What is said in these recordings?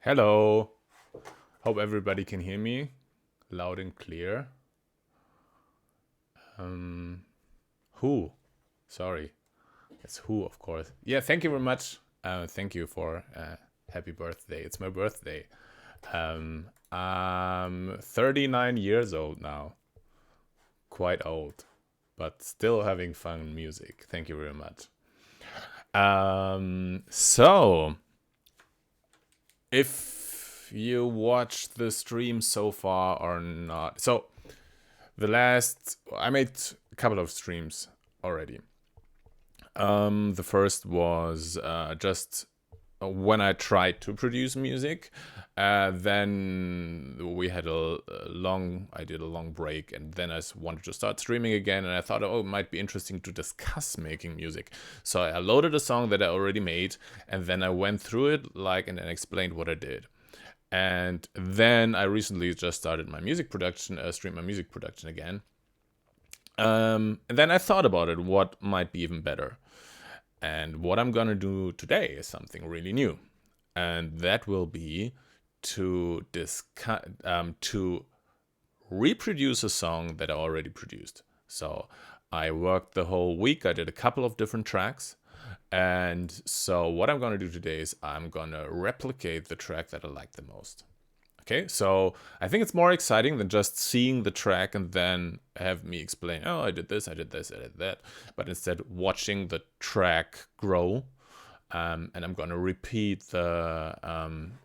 Hello. Hope everybody can hear me loud and clear. Who? Sorry. It's who, of course. Yeah, thank you very much. Thank you for happy birthday. It's my birthday. I'm 39 years old now. Quite old, but still having fun music. Thank you very much. So if you watched the stream so far or not. So I made a couple of streams already. The first was just when I tried to produce music. Then we had I did a long break, and then I wanted to start streaming again, and I thought, oh, it might be interesting to discuss making music. So I loaded a song that I already made, and then I went through it and then explained what I did. And then I recently just started my music production, streamed my music production again. And then I thought about it, what might be even better. And what I'm gonna do today is something really new, and that will be to reproduce a song that I already produced. So I worked the whole week. I did a couple of different tracks, and so what I'm gonna do today is I'm gonna replicate the track that I like the most. Okay, so I think it's more exciting than just seeing the track and then have me explain, oh, I did this, I did this, I did that. But instead watching the track grow. And I'm going to repeat I'm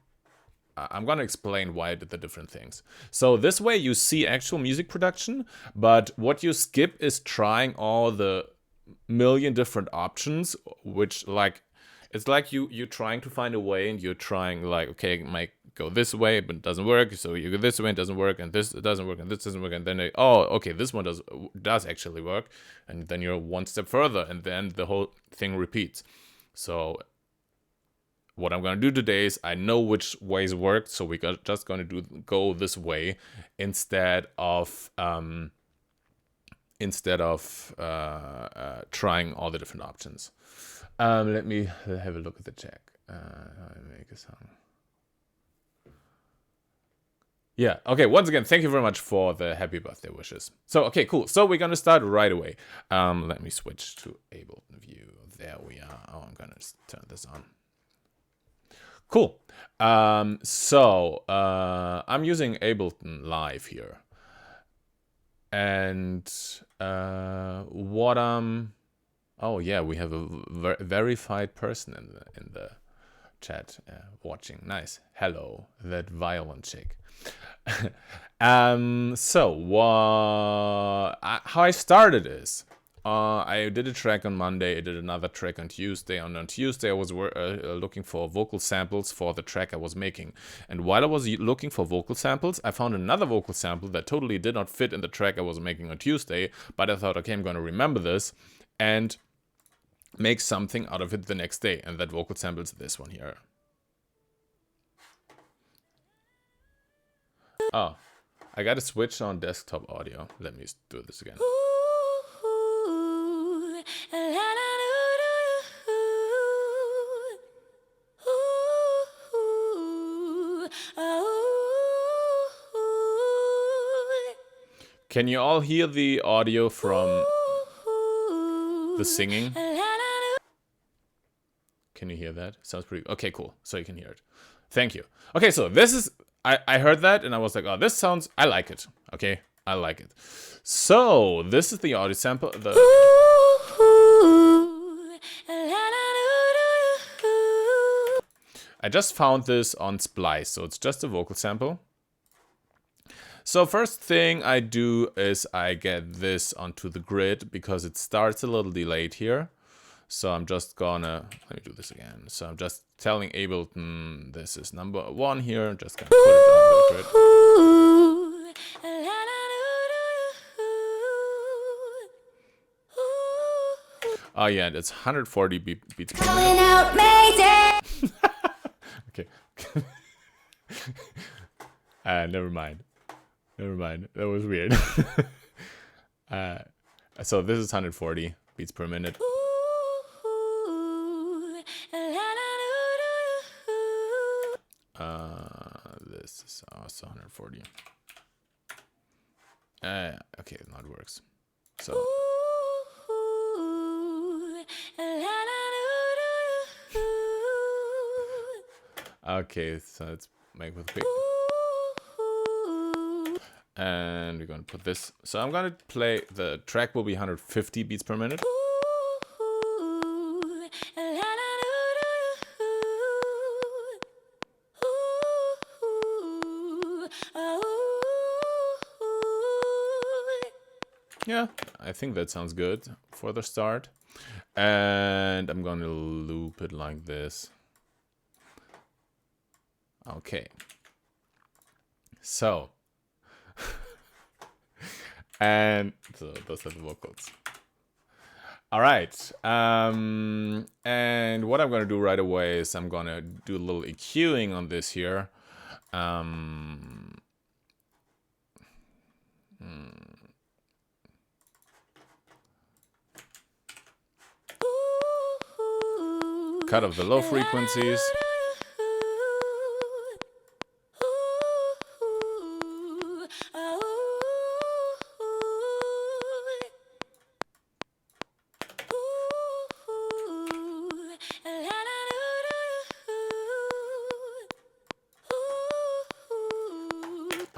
going to explain why I did the different things. So this way you see actual music production, but what you skip is trying all the million different options, which it's like you're trying to find a way, and you're trying okay, might go this way, but it doesn't work. So you go this way, and it doesn't work, and this doesn't work, and this doesn't work, and then okay, this one does actually work, and then you're one step further, and then the whole thing repeats. So what I'm gonna do today is I know which ways work, so we're just gonna go this way instead of trying all the different options. Let me have a look at the check. How I make a song. Yeah, okay, once again, thank you very much for the happy birthday wishes. So, okay, cool. So we're gonna start right away. Let me switch to Ableton View. There we are. Oh, I'm gonna turn this on. Cool. So I'm using Ableton Live here. And oh yeah, we have a verified person in the chat watching. Nice. Hello, that violent chick. So how I started is I did a track on Monday. I did another track on Tuesday. On Tuesday, I was looking for vocal samples for the track I was making. And while I was looking for vocal samples, I found another vocal sample that totally did not fit in the track I was making on Tuesday. But I thought, okay, I'm going to remember this and make something out of it the next day. And that vocal sample is this one here. Oh, I got to switch on desktop audio. Let me do this again. Can you all hear the audio from the singing? Can you hear that? Sounds pretty... Okay, cool. So you can hear it. Thank you. Okay, so this is... I heard that and I was like, oh, this sounds... I like it. Okay, I like it. So this is the audio sample. I just found this on Splice, so it's just a vocal sample. So first thing I do is I get this onto the grid because it starts a little delayed here. So I'm just gonna, let me do this again. So I'm just telling Ableton this is number 1 here. I'm just gonna put it on the grid. Oh yeah, it's 140 beats per minute. Okay. Never mind. That was weird. So this is 140 beats per minute. This is also 140. Okay, now it works. So. Okay, so let's make with quick. And we're gonna put this. So I'm gonna play. The track will be 150 beats per minute. Yeah, I think that sounds good for the start. And I'm gonna loop it like this. Okay. So. And so those are the vocals. All right. And what I'm gonna do right away is I'm gonna do a little EQing on this here. Cut off the low frequencies.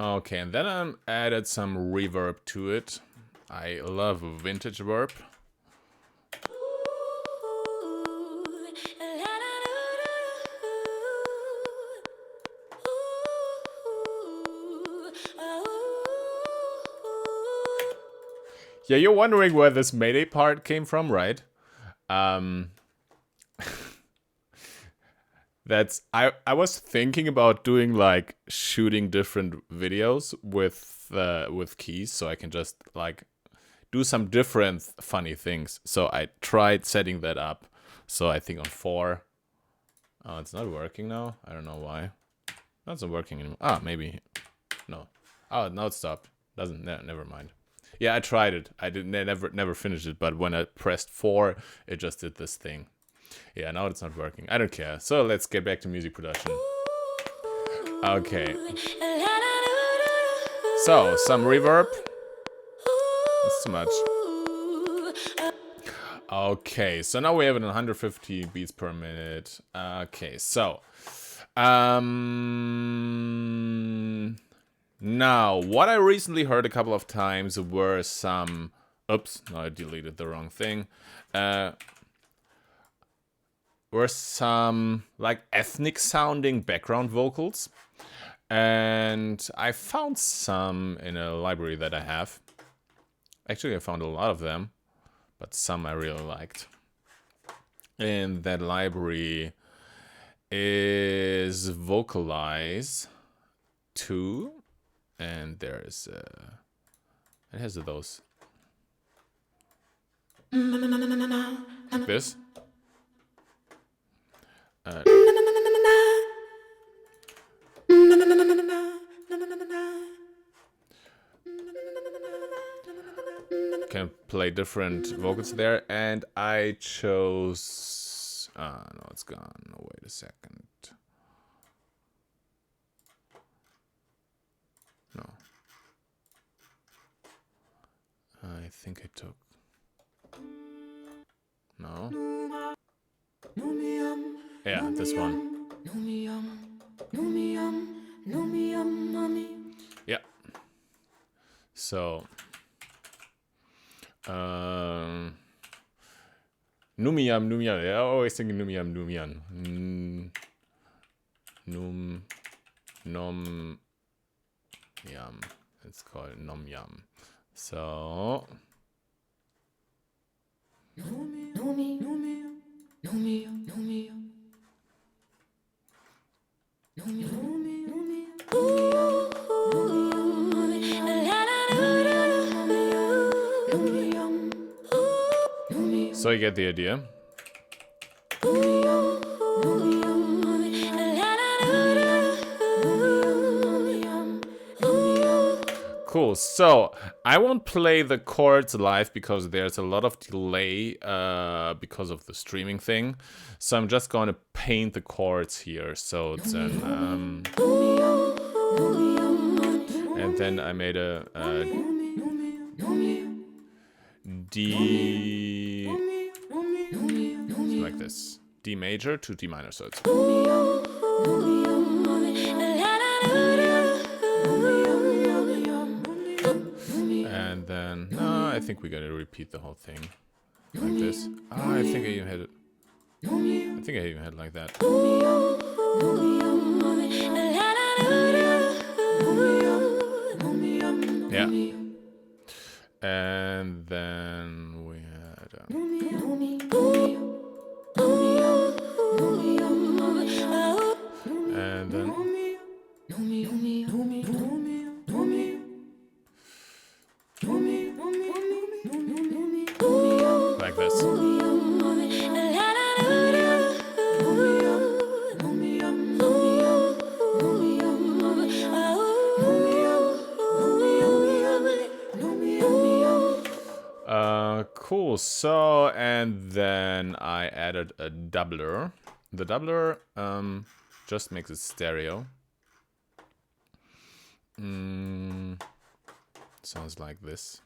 Okay, and then I added some reverb to it. I love vintage verb. Yeah, you're wondering where this Mayday part came from, right? That's I was thinking about doing like shooting different videos with keys, so I can just like do some different funny things. So I tried setting that up. So I think on 4. Oh, it's not working now. I don't know why. No, it's not working anymore. Ah, maybe. No. Oh, now it stopped. Doesn't. Never mind. Yeah, I tried it. I didn't. Never finished it. But when I pressed 4, it just did this thing. Yeah, now it's not working. I don't care. So let's get back to music production. Okay. So some reverb. That's too much. Okay, so now we have it 150 beats per minute. Okay, so now what I recently heard a couple of times were some oops, no, I deleted the wrong thing. Were some like ethnic sounding background vocals. And I found some in a library that I have. Actually, I found a lot of them, but some I really liked. And that library is Vocalize 2, and there's it has those. This. Can play different vocals there, and I chose. No, it's gone. No, wait a second. No, I think I took. No. Yeah, this one. Yeah. So. Numiam, Numian. Yeah, I always think Numiam, Numian. Nom Yam. It's called Nom Yam. So. So you get the idea. Cool. So I won't play the chords live because there's a lot of delay because of the streaming thing. So I'm just going to paint the chords here. So it's an and then I made a D like this. D major to D minor. So it's and then I think we're gonna repeat the whole thing like this. I think I even had it. I think I even had it like that. Yeah. And then we had. And then. Like this. Cool. So, and then I added a doubler. The doubler just makes it stereo. Sounds like this.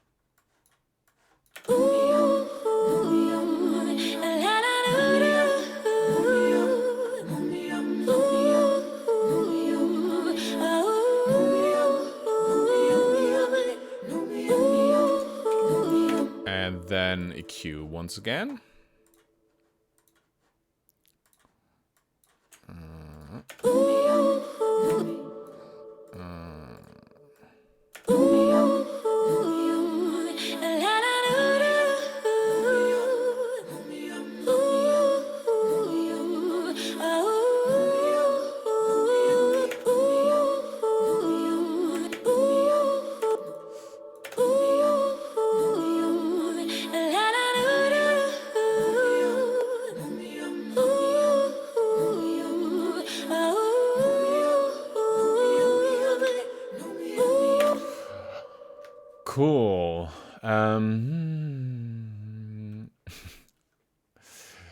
And then EQ once again. Cool.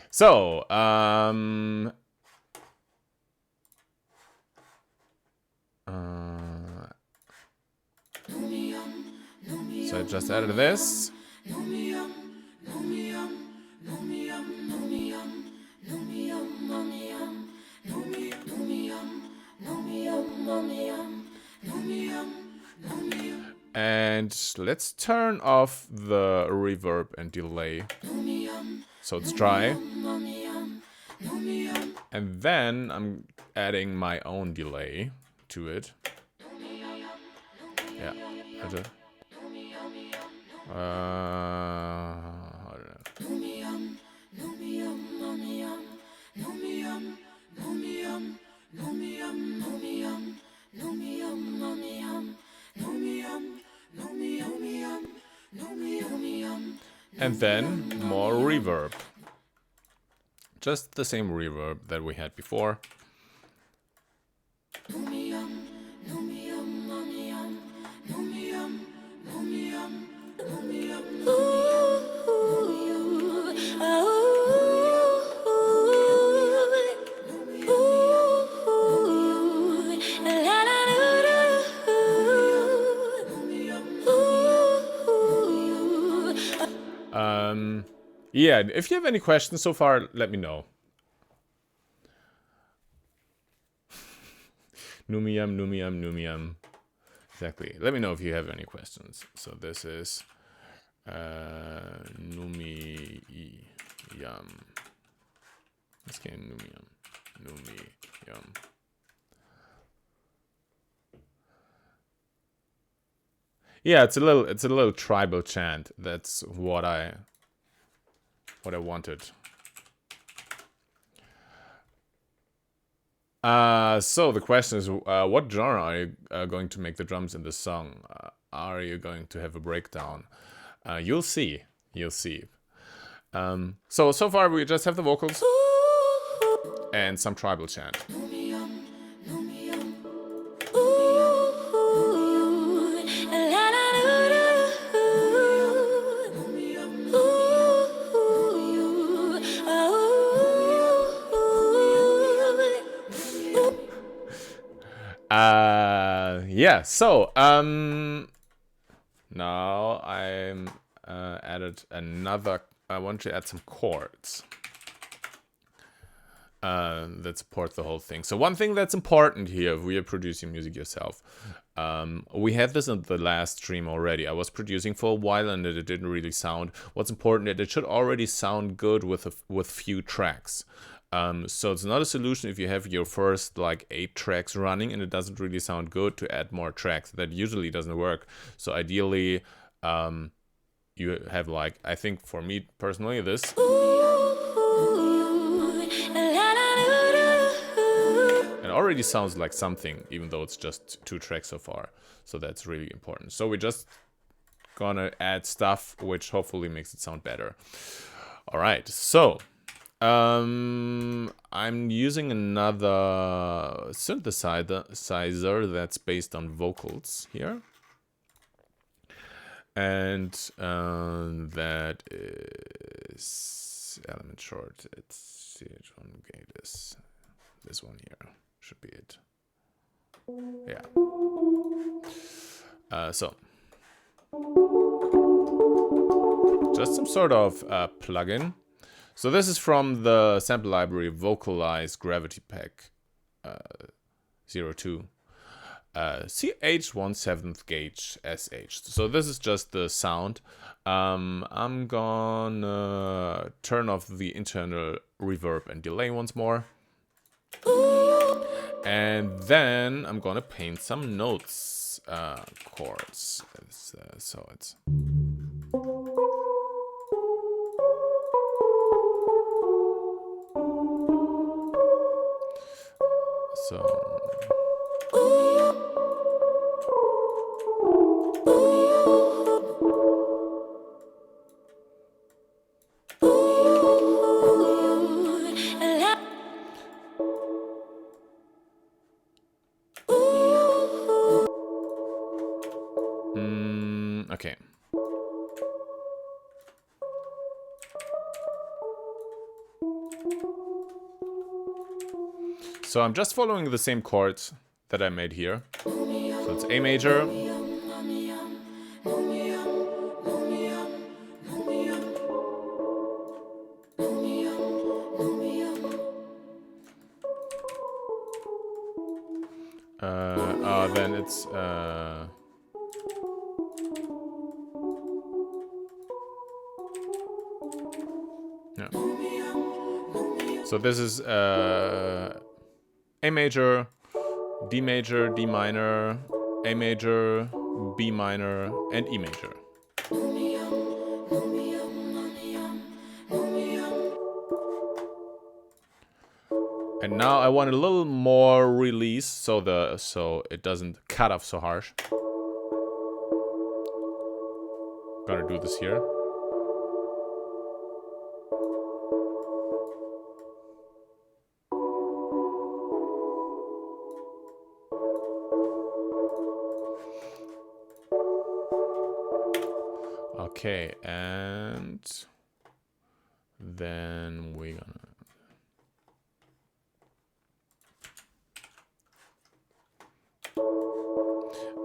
So, so I just added this. And let's turn off the reverb and delay. So it's dry. And then I'm adding my own delay to it. Yeah. I don't and then more reverb. Just the same reverb that we had before. Yeah, if you have any questions so far, let me know. Numium, numium, numium. Exactly. Let me know if you have any questions. So this is numium. Let's get numium. Numium. Yeah, it's a little tribal chant. That's what I wanted. So the question is, what genre are you going to make the drums in this song? Are you going to have a breakdown? You'll see. You'll see. So far we just have the vocals and some tribal chant. Yeah, so now I'm added another. I want to add some chords that support the whole thing. So one thing that's important here, if we are producing music yourself, we had this in the last stream already. I was producing for a while and it didn't really sound. What's important is it should already sound good with few tracks. So it's not a solution if you have your first like 8 tracks running and it doesn't really sound good to add more tracks. That usually doesn't work. So ideally, you have like, I think for me personally, this. It already sounds like something, even though it's just 2 tracks so far. So that's really important. So we're just gonna add stuff which hopefully makes it sound better. All right, so I'm using another synthesizer that's based on vocals here. And that is element short. It's CH1 gate is this one here. Should be it. Yeah. So just some sort of plugin. So this is from the sample library Vocalize Gravity Pack 02. CH1 7th gauge SH. So this is just the sound. I'm gonna turn off the internal reverb and delay once more. And then I'm gonna paint some notes chords. So it's. So. Okay. So I'm just following the same chords that I made here. So it's A major. Then it's yeah. So this is A major, D major, D minor, A major, B minor, and E major. And now I want a little more release so it doesn't cut off so harsh. Gonna do this here. Okay, and then we're gonna.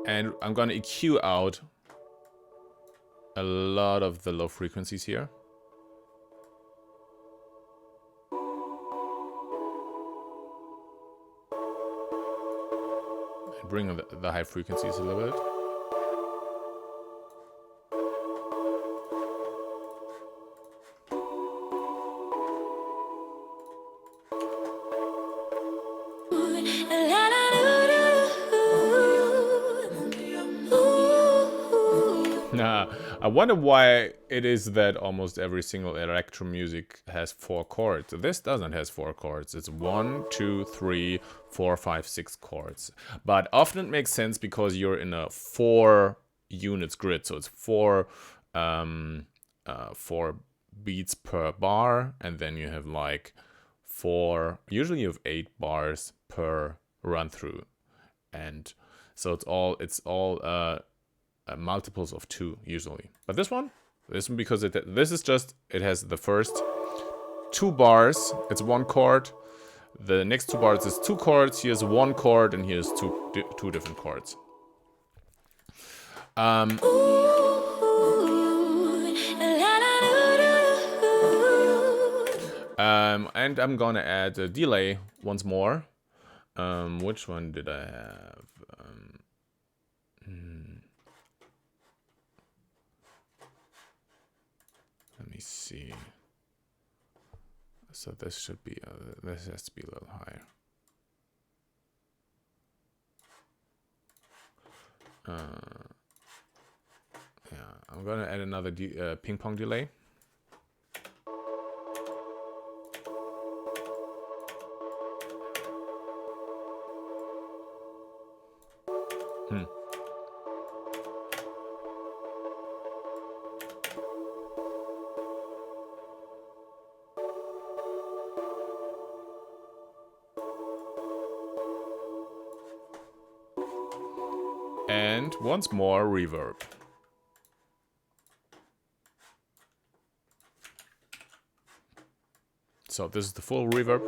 And I'm gonna EQ out a lot of the low frequencies here. And bring the high frequencies a little bit. I wonder why it is that almost every single electro music has 4 chords. This doesn't has 4 chords. It's 1, 2, 3, 4, 5, 6 chords. But often it makes sense because you're in a 4 units grid. So it's 4 beats per bar, and then you have like 4. Usually you have 8 bars per run through, and so it's all multiples of 2 usually. But this one because it has the first 2 bars, it's 1 chord. The next 2 bars is 2 chords. Here's 1 chord, and here's two different chords. And I'm gonna add a delay once more. Which one did I have? Let me see. So this should be, this has to be a little higher. Yeah, I'm gonna add another ping pong delay. And once more reverb. So this is the full reverb.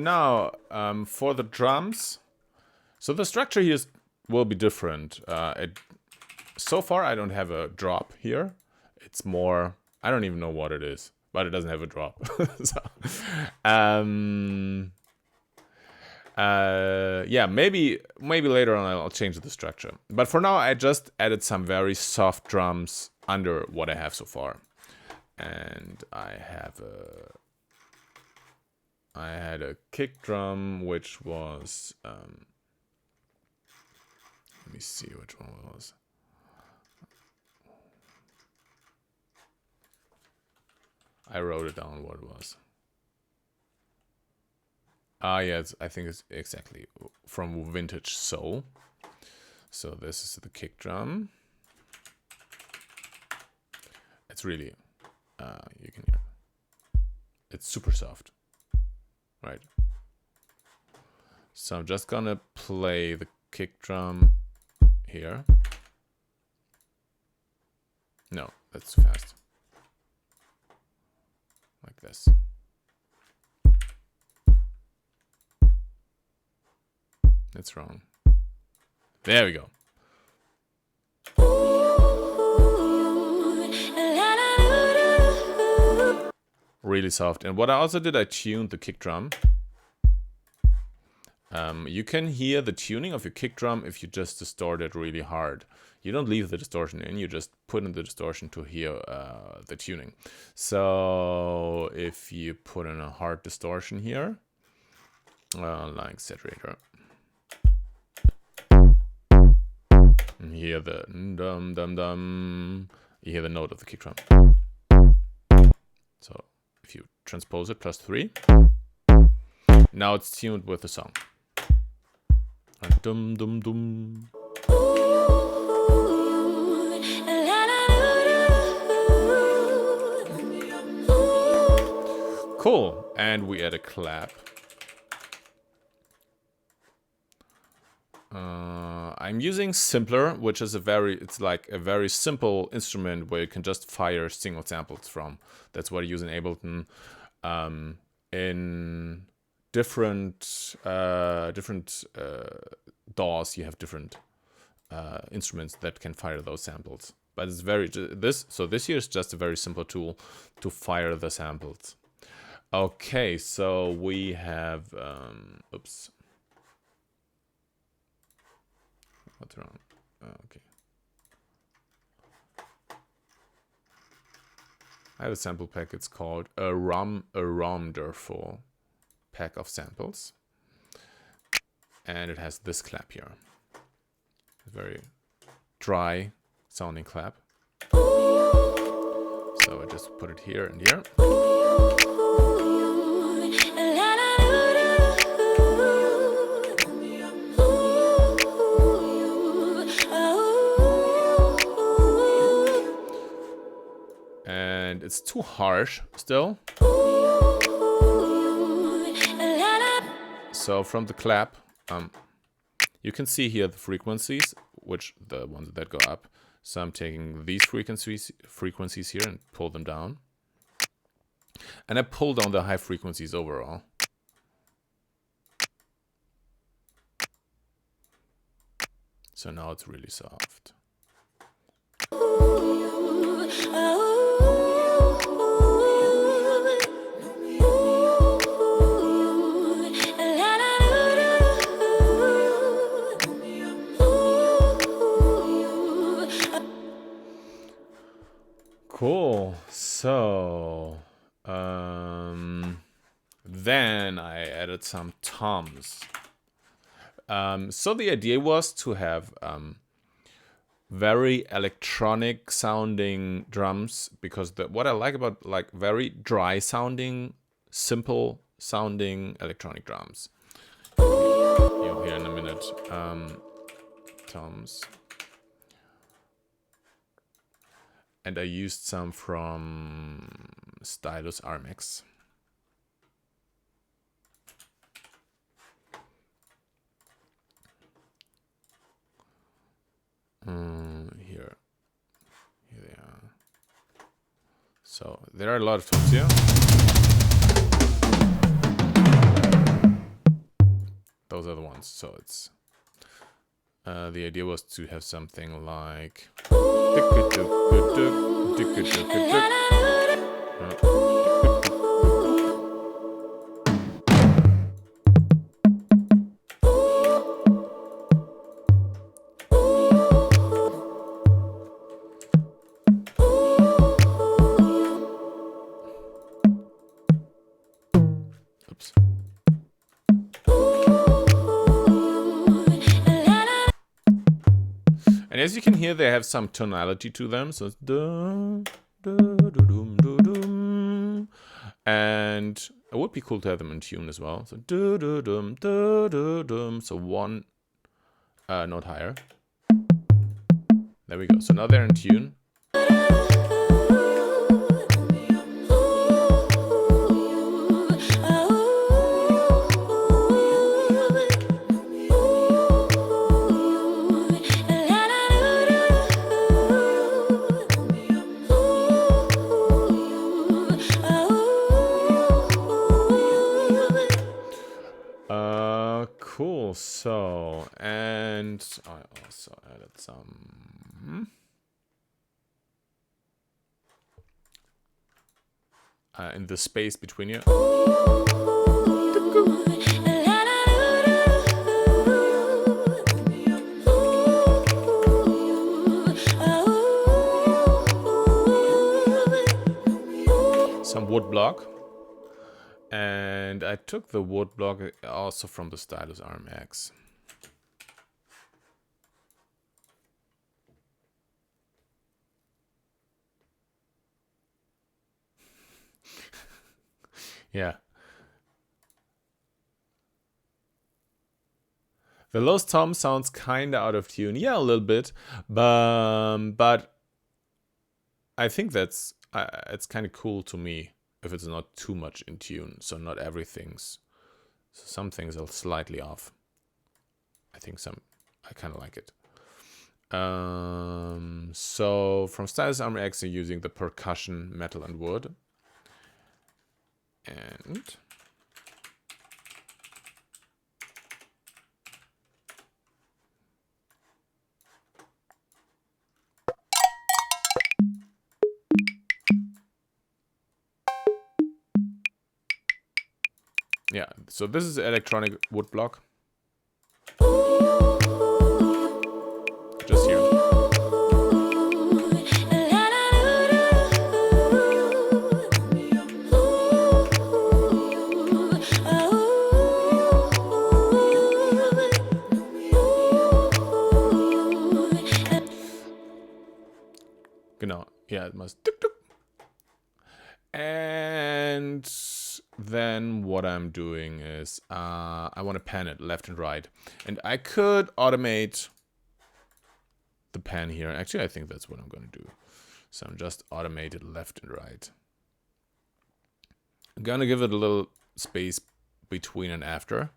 Now for the drums, so the structure here will be different. So far I don't have a drop here. It's more, I don't even know what it is, but it doesn't have a drop. So, yeah, maybe later on I'll change the structure. But for now I just added some very soft drums under what I have so far. And I had a kick drum, which was, let me see which one it was. I wrote it down what it was. Yeah, I think it's exactly from Vintage Soul. So this is the kick drum. It's really, you can hear, it's super soft. Right. So I'm just gonna play the kick drum here. No, that's too fast. Like this. That's wrong. There we go. Really soft. And what I also did, I tuned the kick drum. You can hear the tuning of your kick drum if you just distort it really hard. You don't leave the distortion in, you just put in the distortion to hear the tuning. So if you put in a hard distortion here, like saturator, and hear the dum dum dum, you hear the note of the kick drum. So if you transpose it, +3, now it's tuned with the song. Dum dum dum. Cool, and we add a clap. I'm using Simpler, which is it's like a very simple instrument where you can just fire single samples from. That's what I use in Ableton. In different DAWs, you have different instruments that can fire those samples. But it's this here is just a very simple tool to fire the samples. Okay, so we have oops. What's wrong? Okay. I have a sample pack. It's called a Romderful pack of samples, and it has this clap here. A very dry sounding clap. So I just put it here and here. And it's too harsh still. So from the clap, you can see here the frequencies, which the ones that go up. So I'm taking these frequencies here and pull them down. And I pull down the high frequencies overall. So now it's really soft. Cool. So then I added some toms. So the idea was to have very electronic sounding drums, because what I like about like very dry sounding, simple sounding electronic drums. You'll hear in a minute. Toms. And I used some from Stylus RMX. Here they are. So there are a lot of tones here. Those are the ones. So it's the idea was to have something like oops. And as you can hear, they have some tonality to them. So it's and it would be cool to have them in tune as well. So so one note higher. There we go. So now they're in tune. Cool. So, and I also added some in the space between you. Some wood block. And I took the wood block also from the Stylus RMX. Yeah. The lowest tom sounds kind of out of tune. Yeah, a little bit. But I think that's it's kind of cool to me if it's not too much in tune. So not everything's... So some things are slightly off. I think I kind of like it. So from Stylus RMX, I'm using the percussion, metal and wood. And yeah, so this is electronic wood block. Just here. Genau, yeah, it must. And then what I'm doing is I want to pan it left and right. And I could automate the pan here. Actually, I think that's what I'm going to do. So I'm just automate it left and right. I'm going to give it a little space between and after.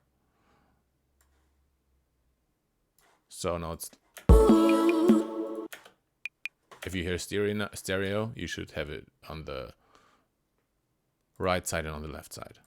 So now it's... If you hear stereo, you should have it on the right side and on the left side.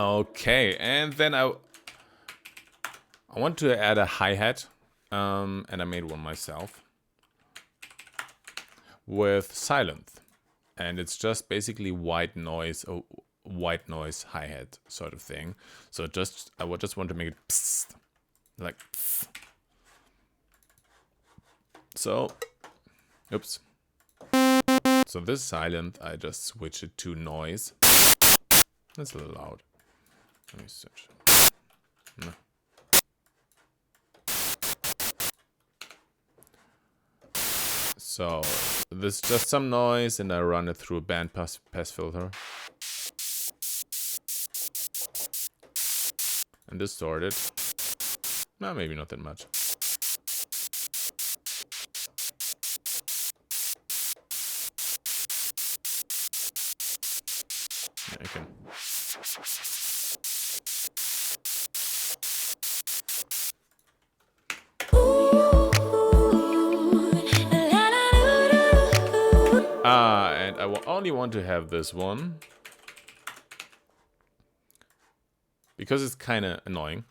Okay, and then I want to add a hi-hat, and I made one myself with Silent, and it's just basically white noise hi-hat sort of thing. So I would just want to make it psst, like psst. So, oops. So this Silent, I just switch it to noise. That's a little loud. Let me search. No. So this is just some noise, and I run it through a band pass filter and distort it. No, maybe not that much. Yeah, I can. And I will only want to have this one because it's kind of annoying.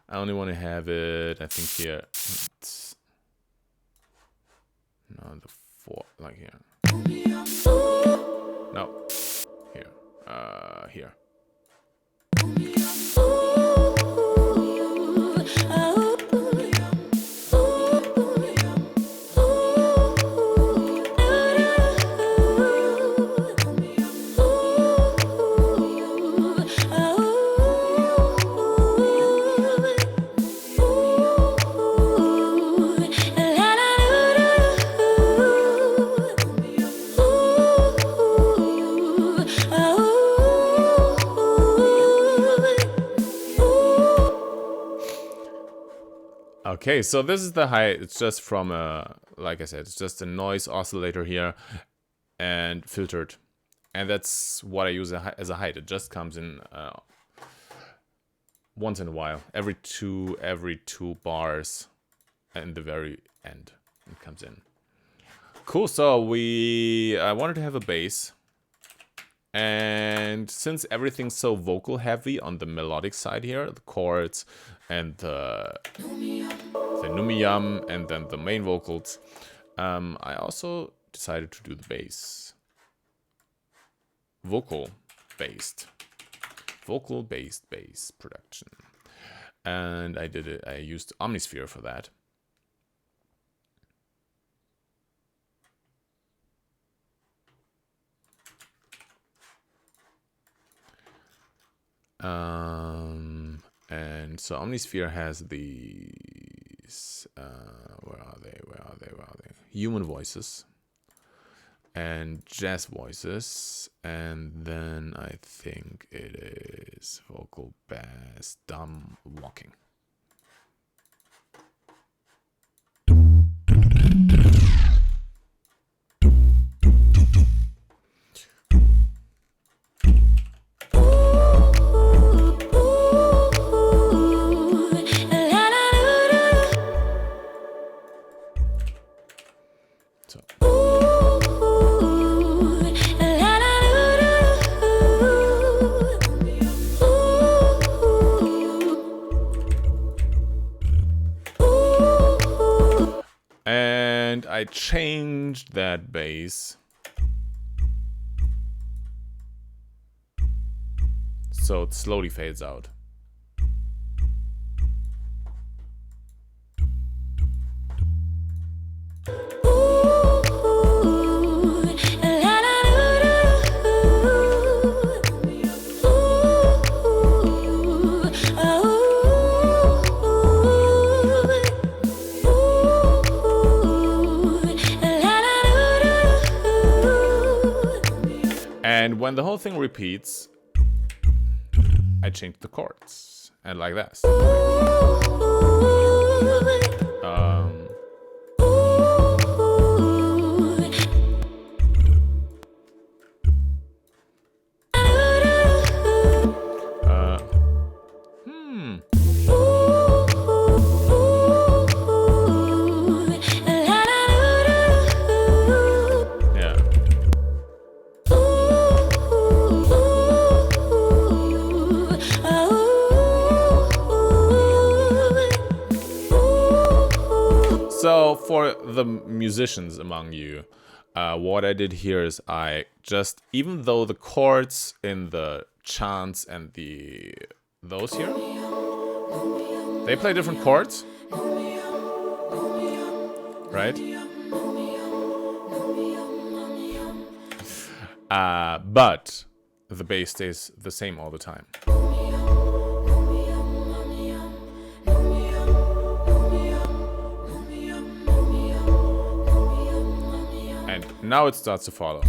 I only want to have it, I think here. No, the 4, like here. No, here. Here. Okay, so this is the height. It's just from like I said, it's just a noise oscillator here and filtered. And that's what I use as a height. It just comes in once in a while, every two bars, in the very end it comes in. Cool. So I wanted to have a bass, and since everything's so vocal heavy on the melodic side here, the chords and the numiyam and then the main vocals, I also decided to do the bass. Vocal-based bass production. And I used Omnisphere for that. And so Omnisphere has these, where are they? Human voices and jazz voices, and then I think it is vocal bass dumb walking. I changed that bass so it slowly fades out. And when the whole thing repeats, I change the chords, and like this. So for the musicians among you, what I did here is I just, even though the chords in the chants and those here, they play different chords, right? But the bass stays the same all the time. Now it starts to follow.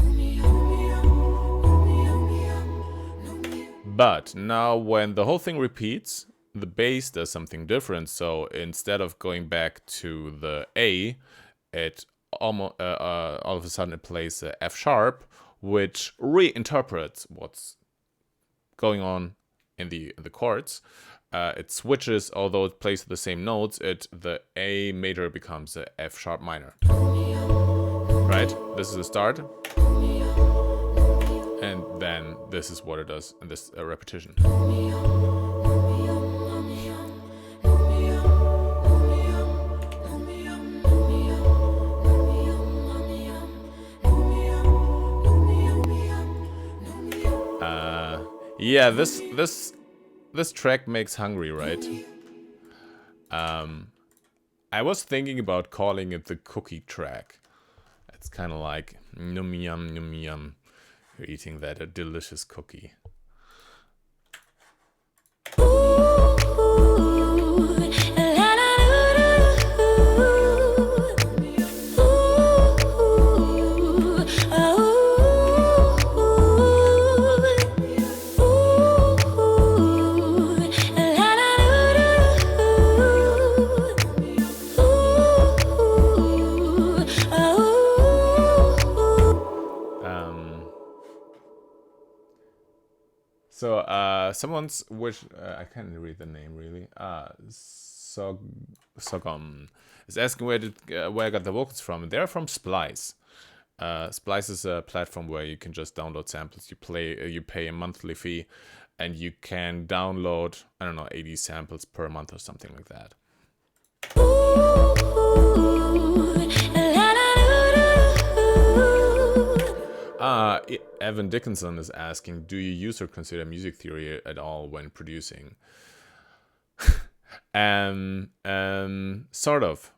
But now when the whole thing repeats, the bass does something different. So instead of going back to the A, it almost all of a sudden it plays a F sharp, which reinterprets what's going on in the chords. It switches, although it plays the same notes, the A major becomes a F sharp minor. Right? This is the start. And then this is what it does in this repetition. Yeah, this track makes hungry, right? I was thinking about calling it the cookie track. It's kind of like yum yum yum yum. You're eating that, a delicious cookie. So someone's, which I can't read the name really. Sogom is asking where I got the vocals from. They're from Splice. Splice is a platform where you can just download samples. You pay a monthly fee, and you can download, I don't know, 80 samples per month or something like that. Evan Dickinson is asking, do you use or consider music theory at all when producing? Sort of.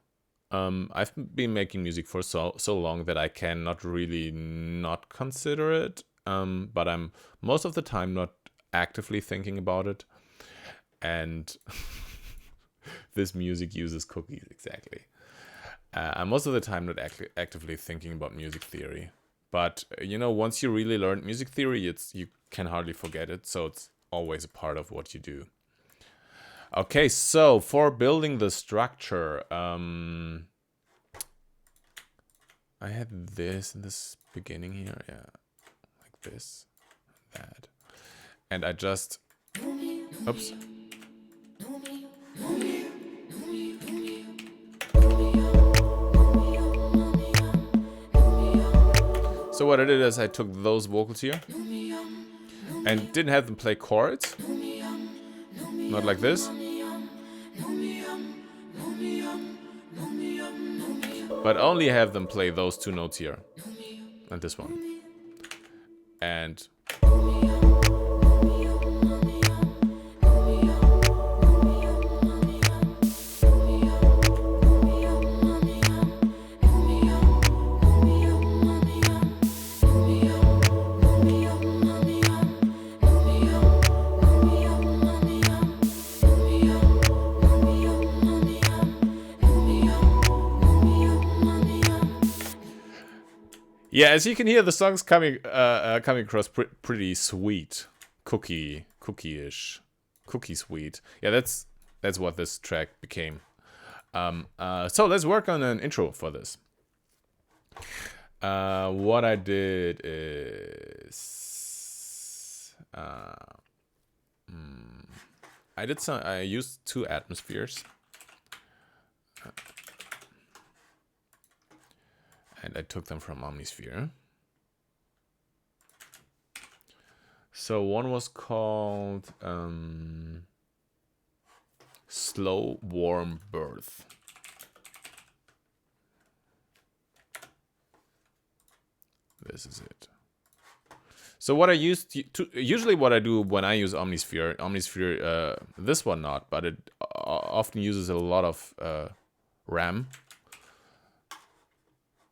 I've been making music for so long that I cannot really not consider it. But I'm most of the time not actively thinking about it. And this music uses cookies, exactly. I'm most of the time not actively thinking about music theory. But, you know, once you really learn music theory, you can hardly forget it. So it's always a part of what you do. Okay, so for building the structure, I had this in this beginning here. Yeah, like this, that. And I just, oops. So what I did is I took those vocals here and didn't have them play chords, not like this, but only have them play those two notes here and this one. And Yeah, as you can hear, the song's coming across pretty sweet, cookie-ish, cookie sweet. Yeah, that's what this track became. So let's work on an intro for this. What I did is I used 2 atmospheres. And I took them from Omnisphere. So one was called Slow Warm Birth. This is it. So what I used usually what I do when I use Omnisphere, this one not, but it often uses a lot of RAM.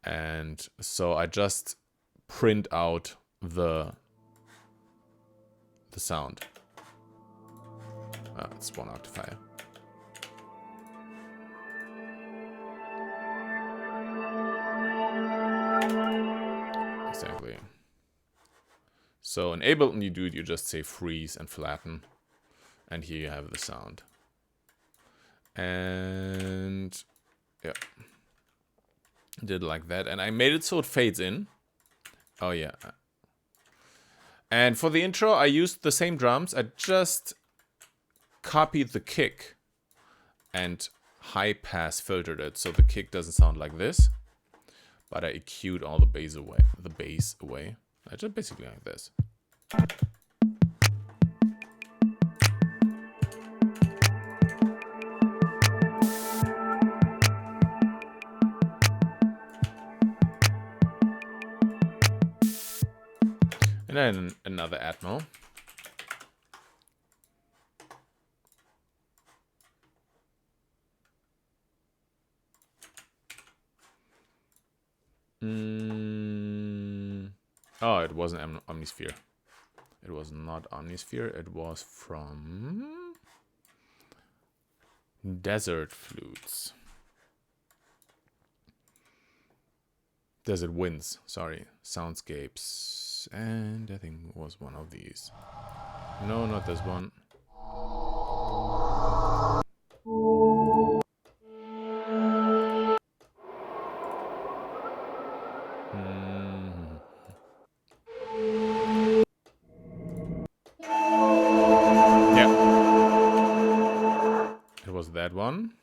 And so I just print out the sound. It's one octifier. Exactly. So in Ableton you just say freeze and flatten. And here you have the sound. And yeah. Did like that, and I made it so it fades in. Oh yeah. And for the intro, I used the same drums. I just copied the kick and high pass filtered it, so the kick doesn't sound like this. But I EQ'd all the bass away. I just basically like this. And then another Atmo. Oh, it wasn't Omnisphere. It was not Omnisphere. It was from Desert Flutes. Desert Winds, sorry. Soundscapes. And I think it was one of these. No, not this one. Yeah. It was that one.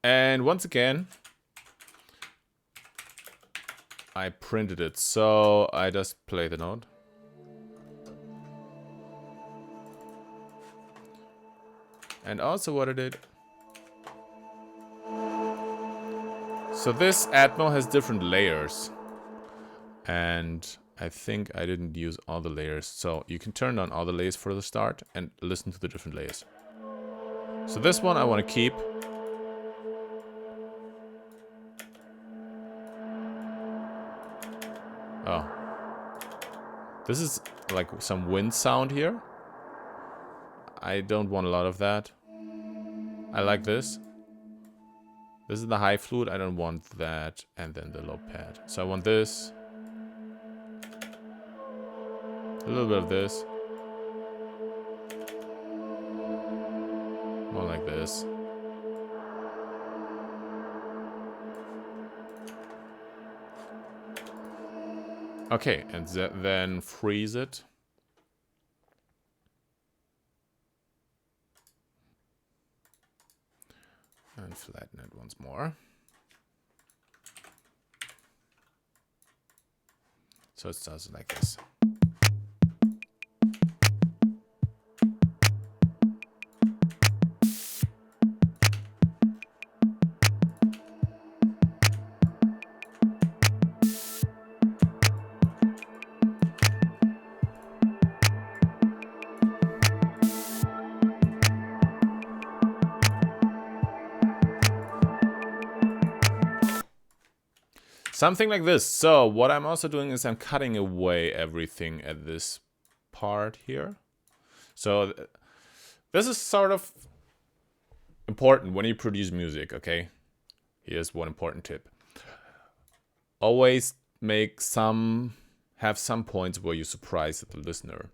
And once again, I printed it, so I just play the note. And also what I did. So this Atmo has different layers. And I think I didn't use all the layers. So you can turn on all the layers for the start and listen to the different layers. So this one I want to keep. Oh. This is like some wind sound here. I don't want a lot of that. I like this. This is the high flute. I don't want that. And then the low pad. So I want this. A little bit of this. More like this. Okay, and then freeze it. And flatten it once more. So it starts like this. Something like this. So what I'm also doing is I'm cutting away everything at this part here. So this is sort of important when you produce music, okay? Here's one important tip. Always have some points where you surprise the listener.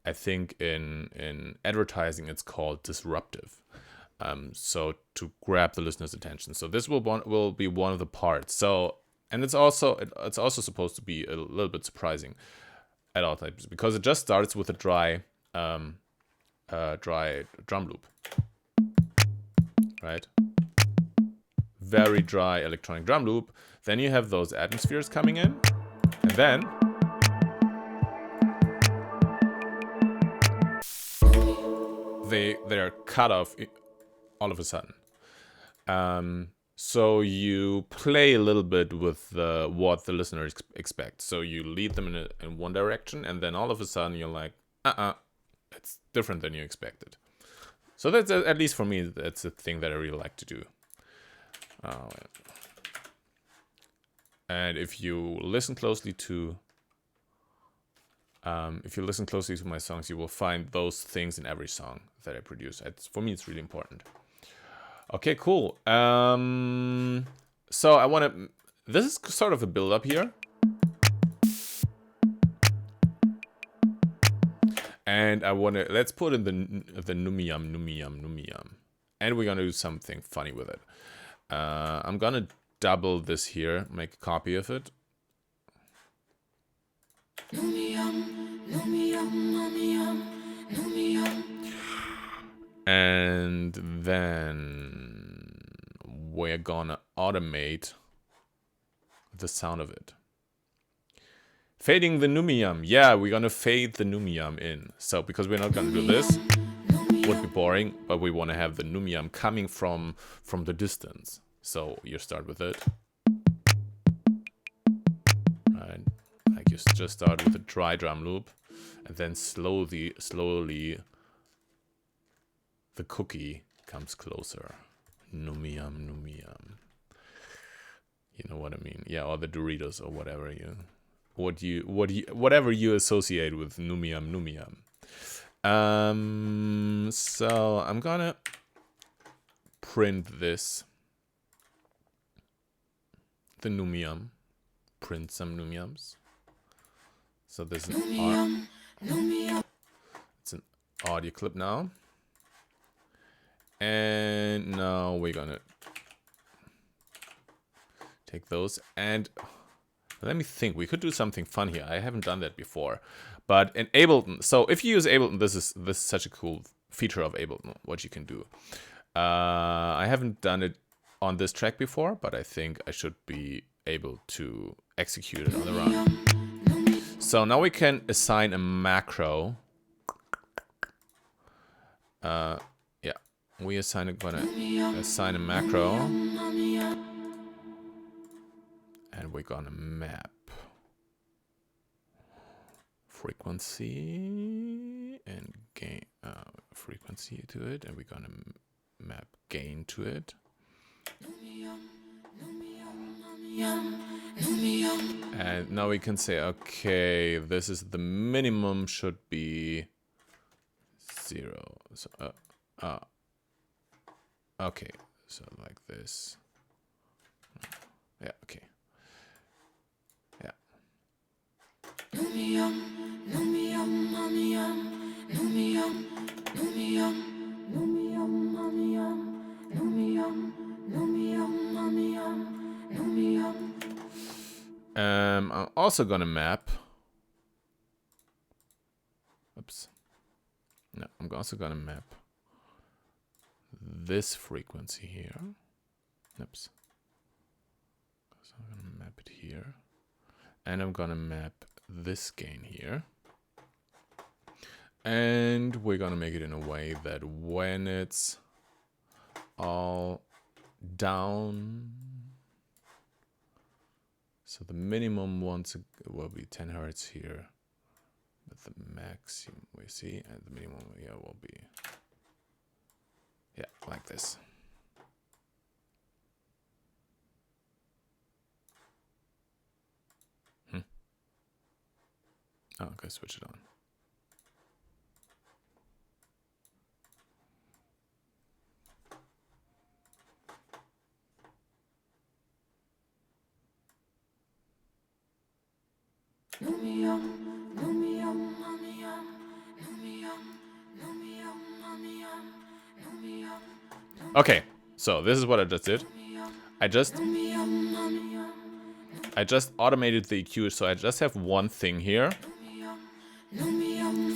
I think in advertising it's called disruptive. So to grab the listener's attention. So this will be one of the parts. So, and it's also supposed to be a little bit surprising at all times, because it just starts with a dry drum loop, right? Very dry electronic drum loop. Then you have those atmospheres coming in, and then they're cut off all of a sudden. So you play a little bit with what the listener expects. So you lead them in one direction, and then all of a sudden you're like, it's different than you expected. So that's, at least for me, that's a thing that I really like to do. And if you listen closely to my songs, you will find those things in every song that I produce. For me, it's really important. Okay, cool. So I want to. This is sort of a build-up here, and I want to. Let's put in the numiyam, and we're gonna do something funny with it. I'm gonna double this here, make a copy of it. And then we're gonna automate the sound of it. Fading the numiyam. Yeah, we're gonna fade the numiyam in. So because we're not gonna do this, would be boring, but we want to have the numiyam coming from the distance. So you start with it. Right. Like you just start with a dry drum loop, and then slowly the cookie comes closer. Numiyam. You know what I mean? Yeah, or the Doritos or whatever whatever you associate with numiyam. So I'm gonna print this. The numiyam. Print some numiyams. So this is it's an audio clip now. And now we're gonna take those, and let me think. We could do something fun here. I haven't done that before, but in Ableton. So if you use Ableton, this is such a cool feature of Ableton. What you can do. I haven't done it on this track before, but I think I should be able to execute it on the run. So now we can assign a macro. We gonna assign a macro, and we're gonna map frequency and gain frequency to it, and we're gonna map gain to it. And now we can say, okay, this is the minimum should be 0. So okay, so like this. Yeah, okay. Yeah. I'm also gonna map. Oops. No, I'm also gonna map this frequency here. Oops. So I'm gonna map it here, and I'm gonna map this gain here, and we're gonna make it in a way that when it's all down, so the minimum will be 10 hertz here, but the maximum we see, and the minimum here will be, yeah, like this. Oh, okay, switch it on. Okay, so this is what I just did. I just automated the EQ, so I just have one thing here,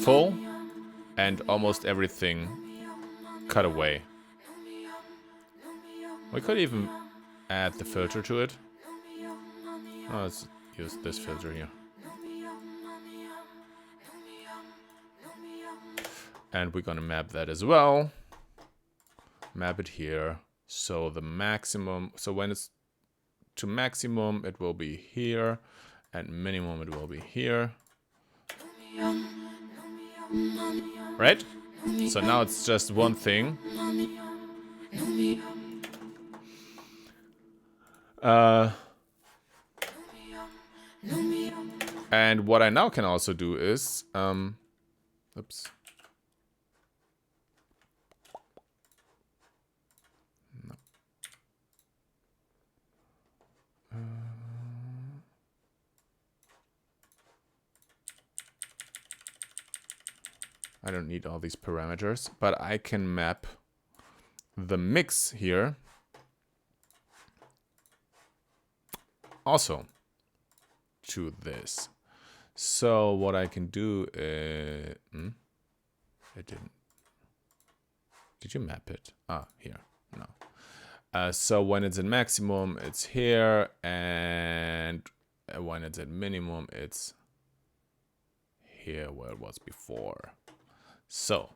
full, and almost everything cut away. We could even add the filter to it. Oh, let's use this filter here. And we're gonna map that as well. Map it here. So the maximum, so when it's to maximum, it will be here, and minimum, it will be here. Right? So now it's just one thing. And what I now can also do is, oops. No. I don't need all these parameters, but I can map the mix here also to this. So what I can do is... it didn't. Did you map it? Ah, here. No. So when it's in maximum, it's here. And when it's at minimum, it's here where it was before. So.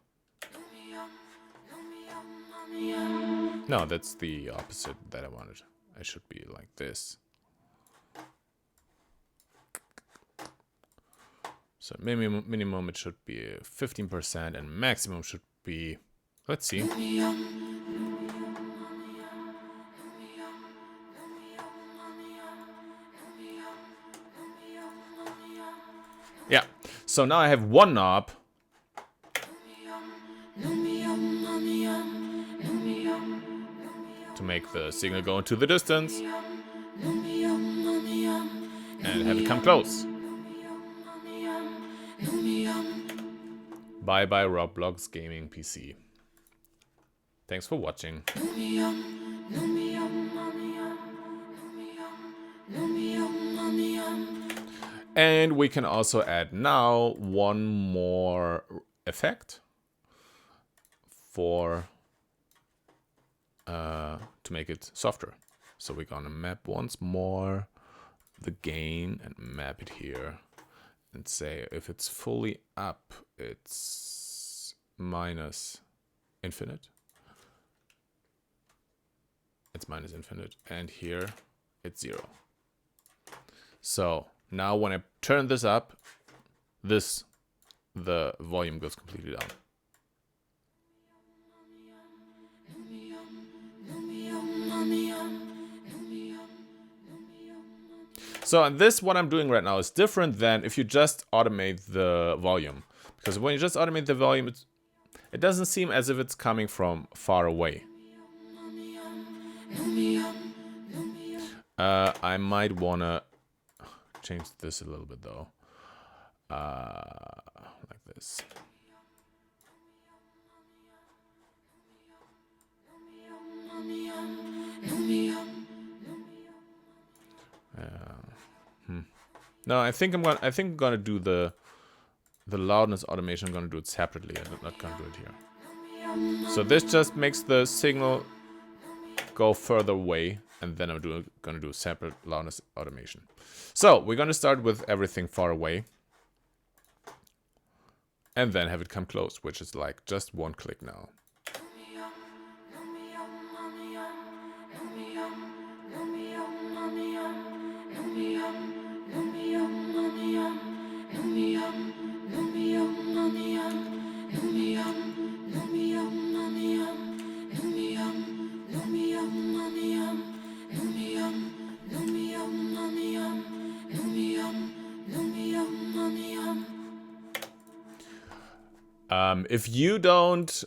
No, that's the opposite that I wanted. I should be like this. So minimum it should be 15% and maximum should be, let's see. Yeah, so now I have one knob to make the signal go into the distance and have it come close. Bye bye Roblox Gaming PC. Thanks for watching. And we can also add now one more effect for to make it softer. So we're gonna map once more the gain and map it here and say if it's fully up, it's minus infinite. It's minus infinite, and here it's 0. So now when I turn this up, the volume goes completely down. So this, what I'm doing right now, is different than if you just automate the volume. Because when you just automate the volume, it doesn't seem as if it's coming from far away. I might want to change this a little bit, though. Like this. No, I think I'm gonna do the loudness automation. I'm gonna do it separately. I'm not gonna do it here. So this just makes the signal go further away, and then I'm gonna do a separate loudness automation. So we're gonna start with everything far away, and then have it come close, which is like just one click now. If you don't,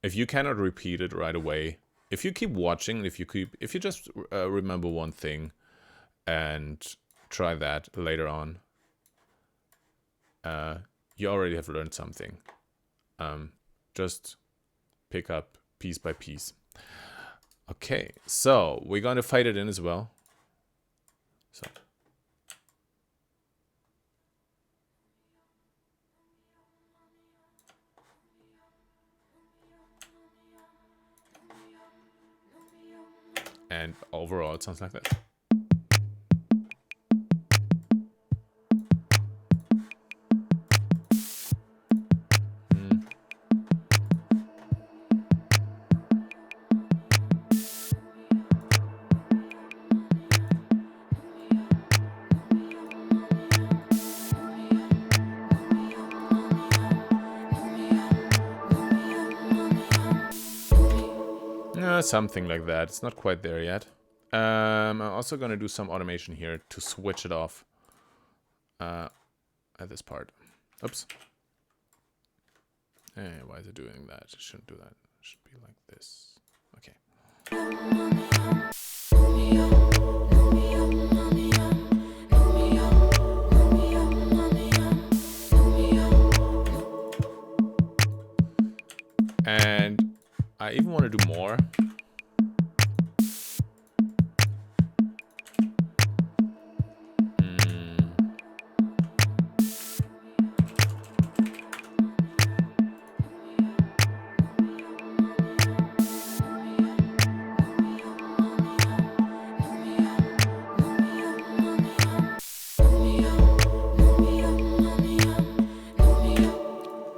if you cannot repeat it right away, if you keep watching, if you just remember one thing, and try that later on. You already have learned something. Just pick up piece by piece. Okay, so we're going to fight it in as well. So. And overall, it sounds like this. Something like that. It's not quite there yet. I'm also going to do some automation here to switch it off at this part. Oops. Hey, why is it doing that? It shouldn't do that. It should be like this. Okay. And I even want to do more.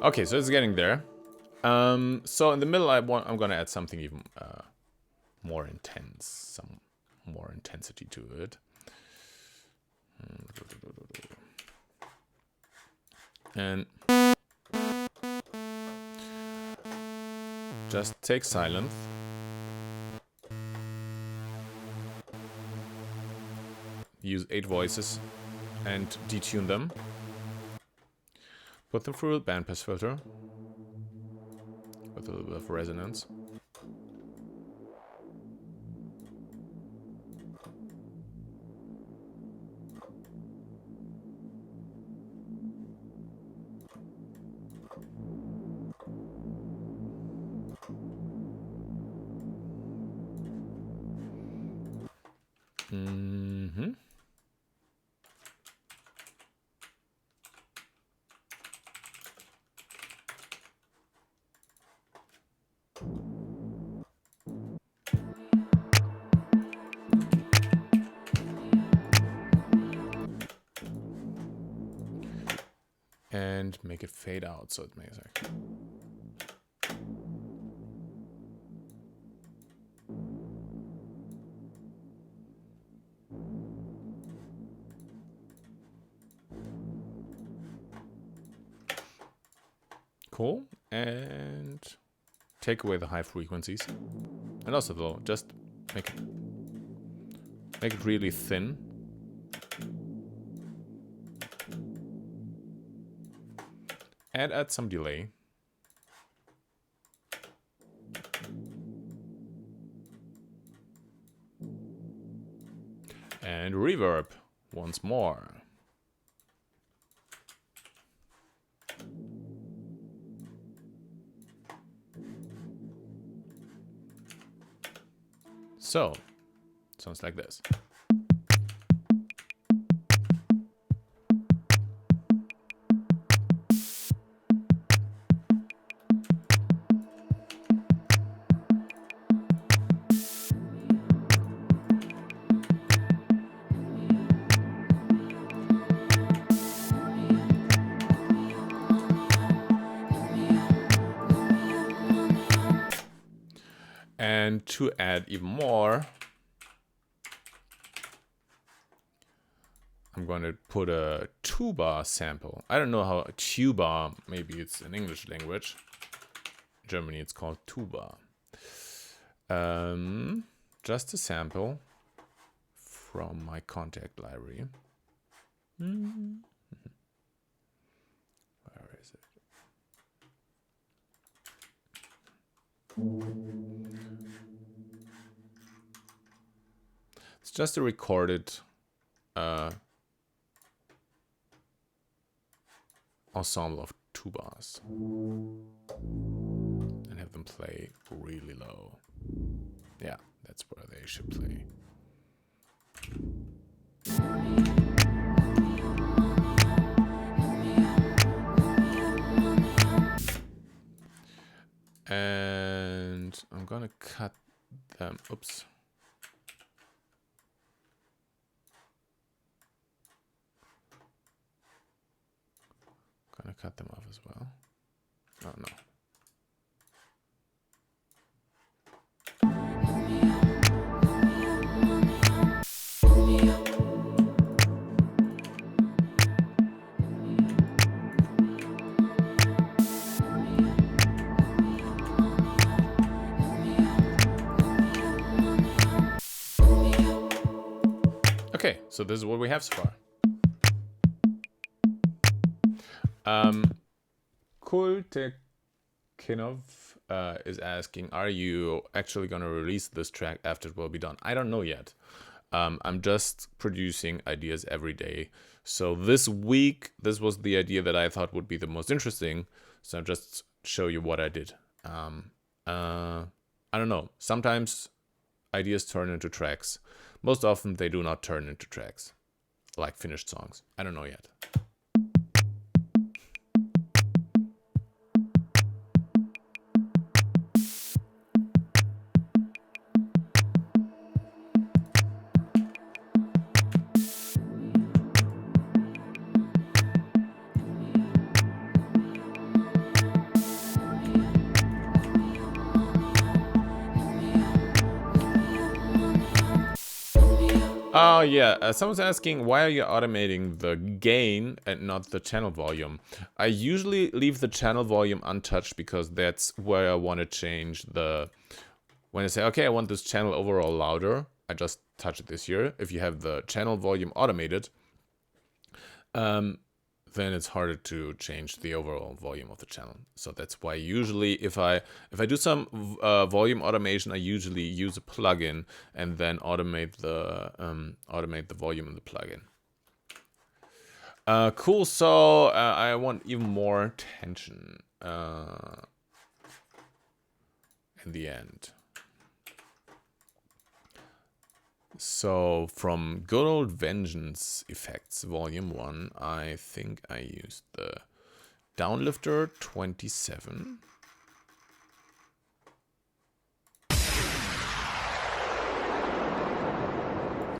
Okay, so it's getting there. So in the middle, I'm gonna add something even more intense, some more intensity to it. And just take silence. Use 8 voices and detune them. Put them through a bandpass filter with a little bit of resonance. And make it fade out so it makes like. Cool. And take away the high frequencies. And also though, just make it really thin. And add some delay. And reverb once more. So, sounds like this. And to add even more, I'm going to put a tuba sample. I don't know how a tuba, maybe it's an English language. In Germany, it's called tuba. Just a sample from my contact library. Where is it? It's just a recorded ensemble of tubas and have them play really low. Yeah, that's where they should play. And I'm gonna cut them. Oops. Gonna cut them off as well. Oh no. Okay, so this is what we have so far. Kultekinov is asking, are you actually going to release this track after it will be done? I don't know yet. I'm just producing ideas every day. So this week, this was the idea that I thought would be the most interesting. So I'll just show you what I did. I don't know. Sometimes ideas turn into tracks. Most often they do not turn into tracks, like finished songs. I don't know yet. Oh yeah, someone's asking, why are you automating the gain and not the channel volume? I usually leave the channel volume untouched because that's where I want to change the... When I say, okay, I want this channel overall louder, I just touch this here. If you have the channel volume automated, then it's harder to change the overall volume of the channel. So that's why usually if I do some volume automation, I usually use a plugin and then automate the volume in the plugin. Cool. So I want even more tension in the end. So from good old Vengeance Effects Volume 1, I think I used the Downlifter 27.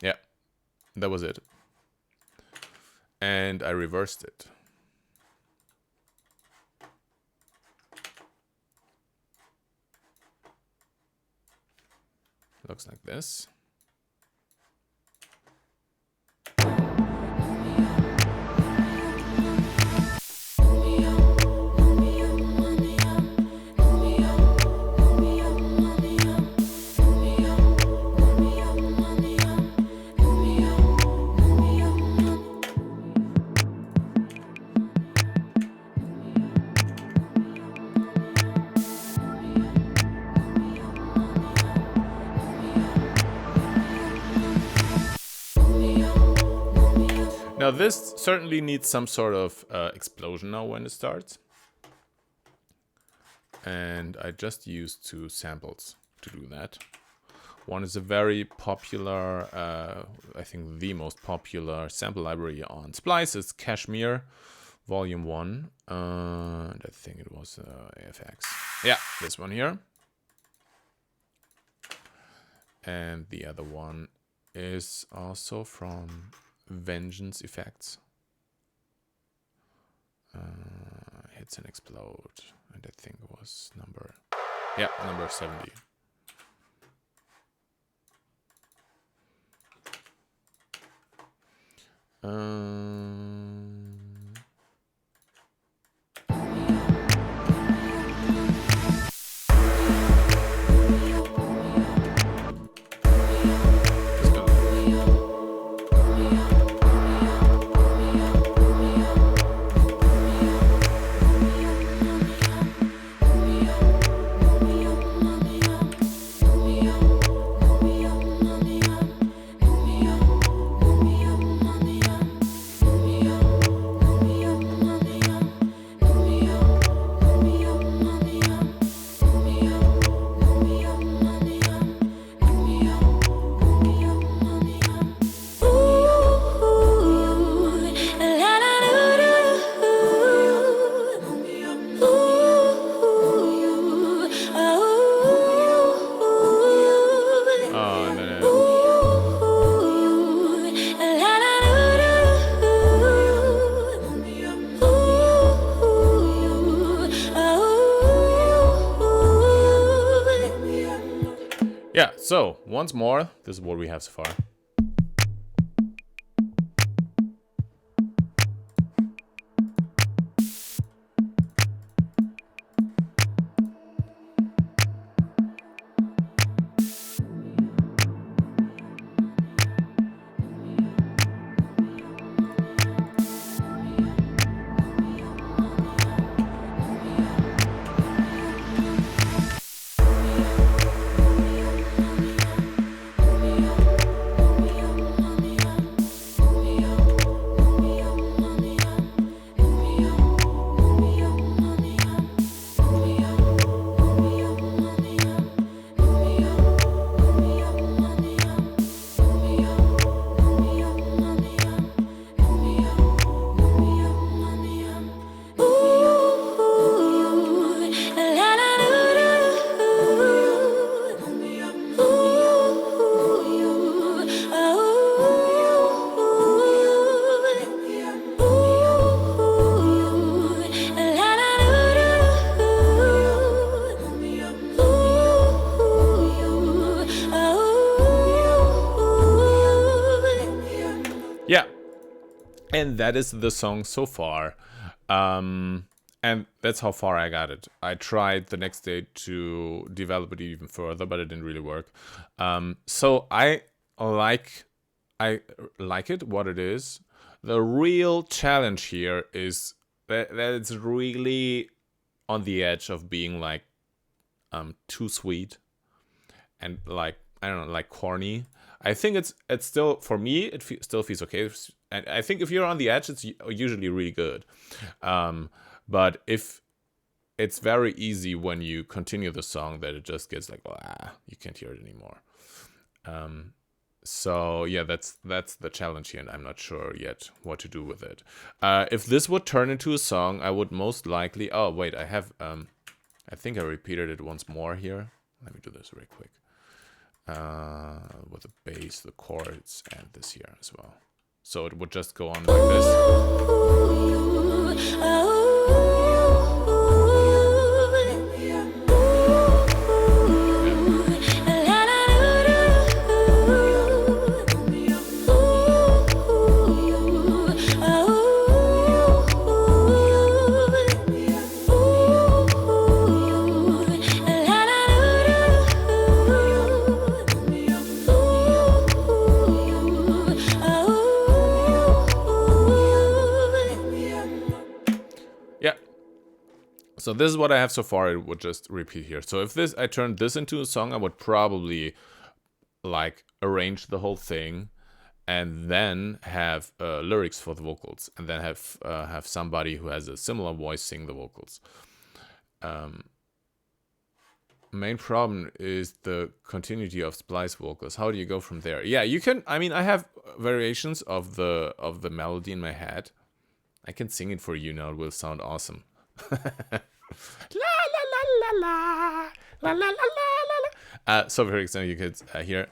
Yeah, that was it. And I reversed it. Looks like this. Now this certainly needs some sort of explosion now when it starts. And I just used 2 samples to do that. One is a very popular, I think the most popular sample library on Splice. It's Kashmir Volume 1. And I think it was AFX. Yeah, this one here. And the other one is also from Vengeance Effects. Hits and Explode. And I think it was number 70. Yeah, so once more, this is what we have so far. Yeah, and that is the song so far. And that's how far I got it. I tried the next day to develop it even further, but it didn't really work. So like I like it what it is. The real challenge here is that it's really on the edge of being like too sweet and like, I don't know, like corny. I think it's still, for me, it still feels okay. And I think if you're on the edge, it's usually really good. But if it's very easy when you continue the song that it just gets like, you can't hear it anymore. So yeah, that's the challenge here, and I'm not sure yet what to do with it. If this would turn into a song, I would most likely. Oh wait, I have. I think I repeated it once more here. Let me do this real quick. With the bass, the chords, and this here as well. So it would just go on like this. So this is what I have so far. It would just repeat here. So if I turned this into a song, I would probably like arrange the whole thing and then have lyrics for the vocals, and then have somebody who has a similar voice sing the vocals. Main problem is the continuity of splice vocals. How do you go from there? Yeah, you can. I mean, I have variations of the melody in my head. I can sing it for you now. It will sound awesome. La la la la la la la la la. So for example, you could hear.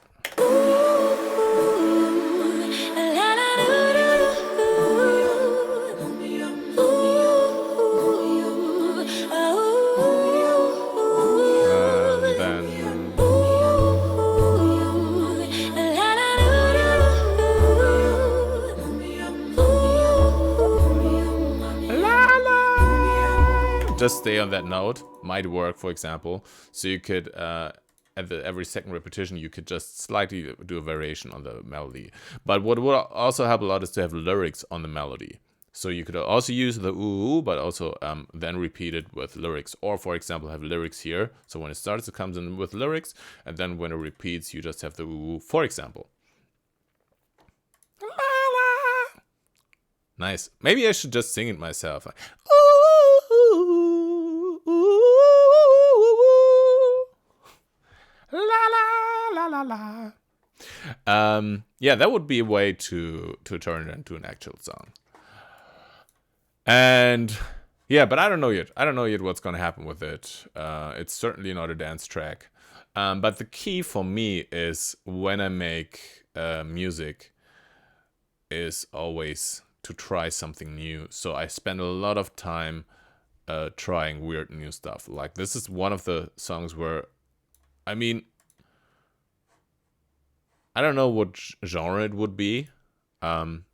Just stay on that note might work, for example. So you could, at every second repetition, you could just slightly do a variation on the melody. But what would also help a lot is to have lyrics on the melody. So you could also use the ooh, but also then repeat it with lyrics. Or, for example, have lyrics here. So when it starts, it comes in with lyrics. And then when it repeats, you just have the ooh, for example. Nice. Maybe I should just sing it myself. Like, la. Yeah, that would be a way to turn it into an actual song. And yeah, but I don't know yet. I don't know yet what's gonna happen with it. It's certainly not a dance track. But the key for me is when I make music is always to try something new. So I spend a lot of time trying weird new stuff. Like this is one of the songs where, I mean, I don't know what genre it would be. And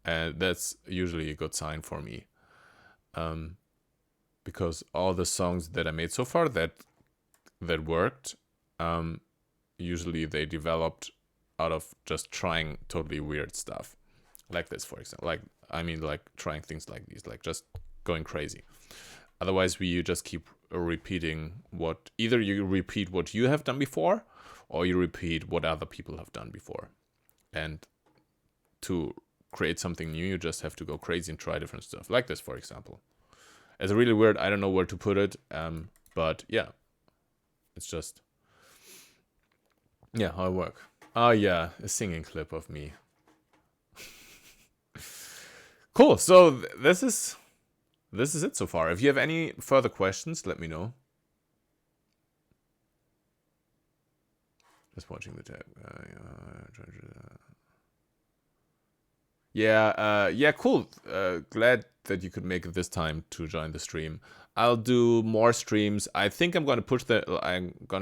that's usually a good sign for me. Because all the songs that I made so far that worked, usually they developed out of just trying totally weird stuff. Like this, for example. Like trying things like these, like just going crazy. Otherwise, you just keep repeating either you repeat what you have done before, or you repeat what other people have done before. And to create something new, you just have to go crazy and try different stuff. Like this, for example. It's really weird. I don't know where to put it. But yeah, it's just, yeah, how I work. Oh yeah, a singing clip of me. Cool. So this is it so far. If you have any further questions, let me know. Just watching the tab. Yeah, cool. Glad that you could make it this time to join the stream. I'll do more streams. I think I'm gonna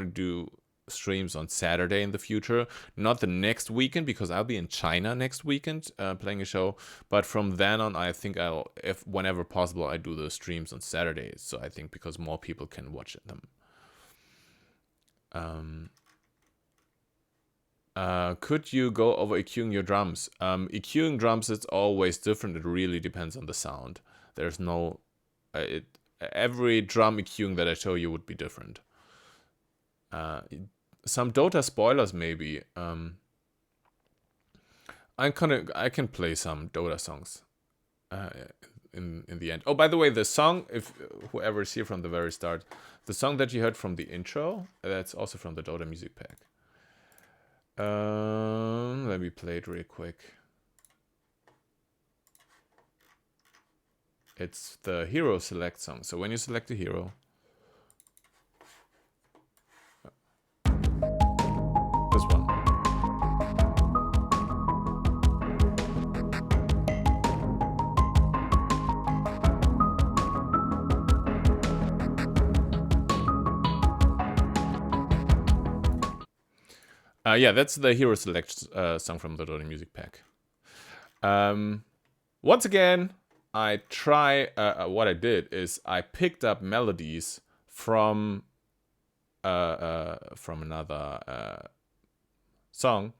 do streams on Saturday in the future, not the next weekend because I'll be in China next weekend playing a show. But from then on, I think if whenever possible, I do the streams on Saturdays. So I think because more people can watch them. Could you go over EQing your drums? EQing drums, it's always different. It really depends on the sound. There's no, every drum EQing that I show you would be different. Some Dota spoilers maybe. I can play some Dota songs. In the end. Oh, by the way, the song, if whoever is here from the very start, the song that you heard from the intro, that's also from the Dota music pack. Let me play it real quick. It's the hero select song. So when you select a hero, this one. Yeah, that's the hero select song from the Dota music pack. Once again, what I did is I picked up melodies from another song,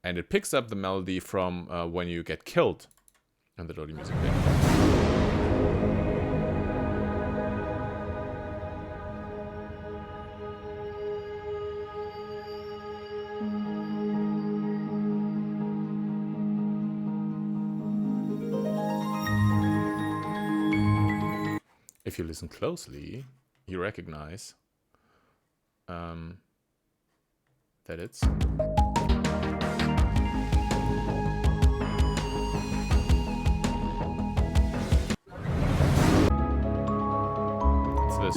and it picks up the melody from when you get killed in the Dota music pack. If you listen closely, you recognize that it's this.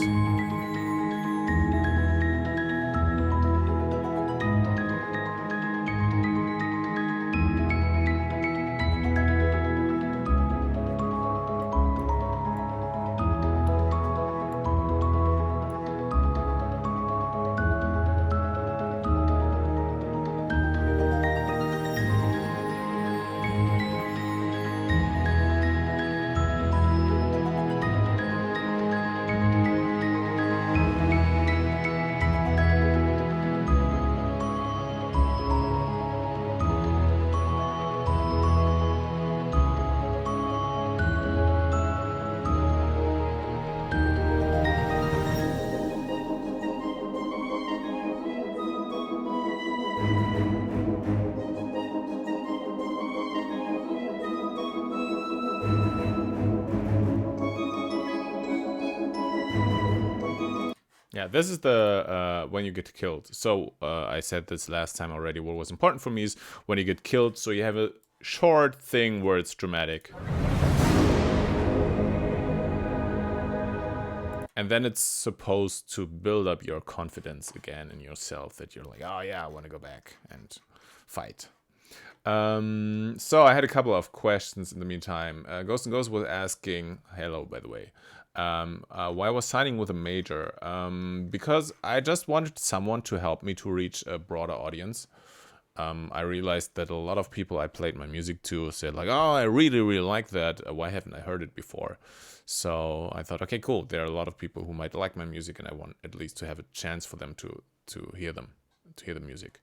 Yeah, this is the when you get killed. So I said this last time already. What was important for me is when you get killed. So you have a short thing where it's dramatic, and then it's supposed to build up your confidence again in yourself. That you're like, oh yeah, I want to go back and fight. So I had a couple of questions in the meantime. Ghost and Ghost was asking, hello, by the way. Why I was signing with a major? Because I just wanted someone to help me to reach a broader audience. I realized that a lot of people I played my music to said like, "Oh, I really, really like that. Why haven't I heard it before?" So I thought, okay, cool. There are a lot of people who might like my music, and I want at least to have a chance for them to hear the music.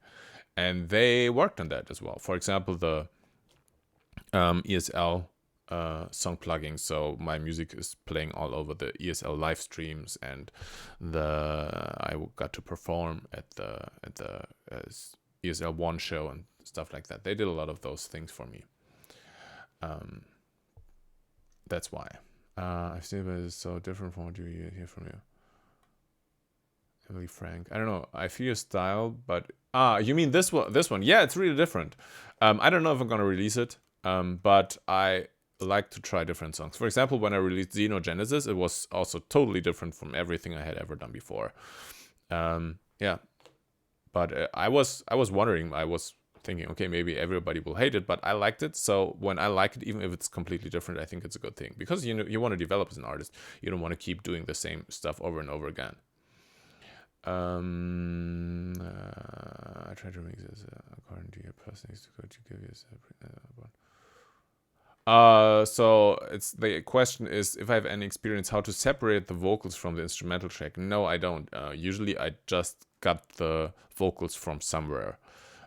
And they worked on that as well. For example, the ESL song plugging. So my music is playing all over the ESL live streams, and I got to perform at the ESL One show and stuff like that. They did a lot of those things for me. That's why. I've seen it is so different from what you hear from you. Emily Frank. I don't know. I feel your style, but you mean this one? This one? Yeah, it's really different. I don't know if I'm gonna release it. But I like to try different songs. For example, when I released Xenogenesis, it was also totally different from everything I had ever done before. Yeah, but I was wondering. I was thinking, okay, maybe everybody will hate it, but I liked it. So when I like it, even if it's completely different, I think it's a good thing, because you want to develop as an artist. You don't want to keep doing the same stuff over and over again. I try to make this according to your personal to give you a separate so it's the question is if I have any experience how to separate the vocals from the instrumental track. No, I don't. Usually I just got the vocals from somewhere.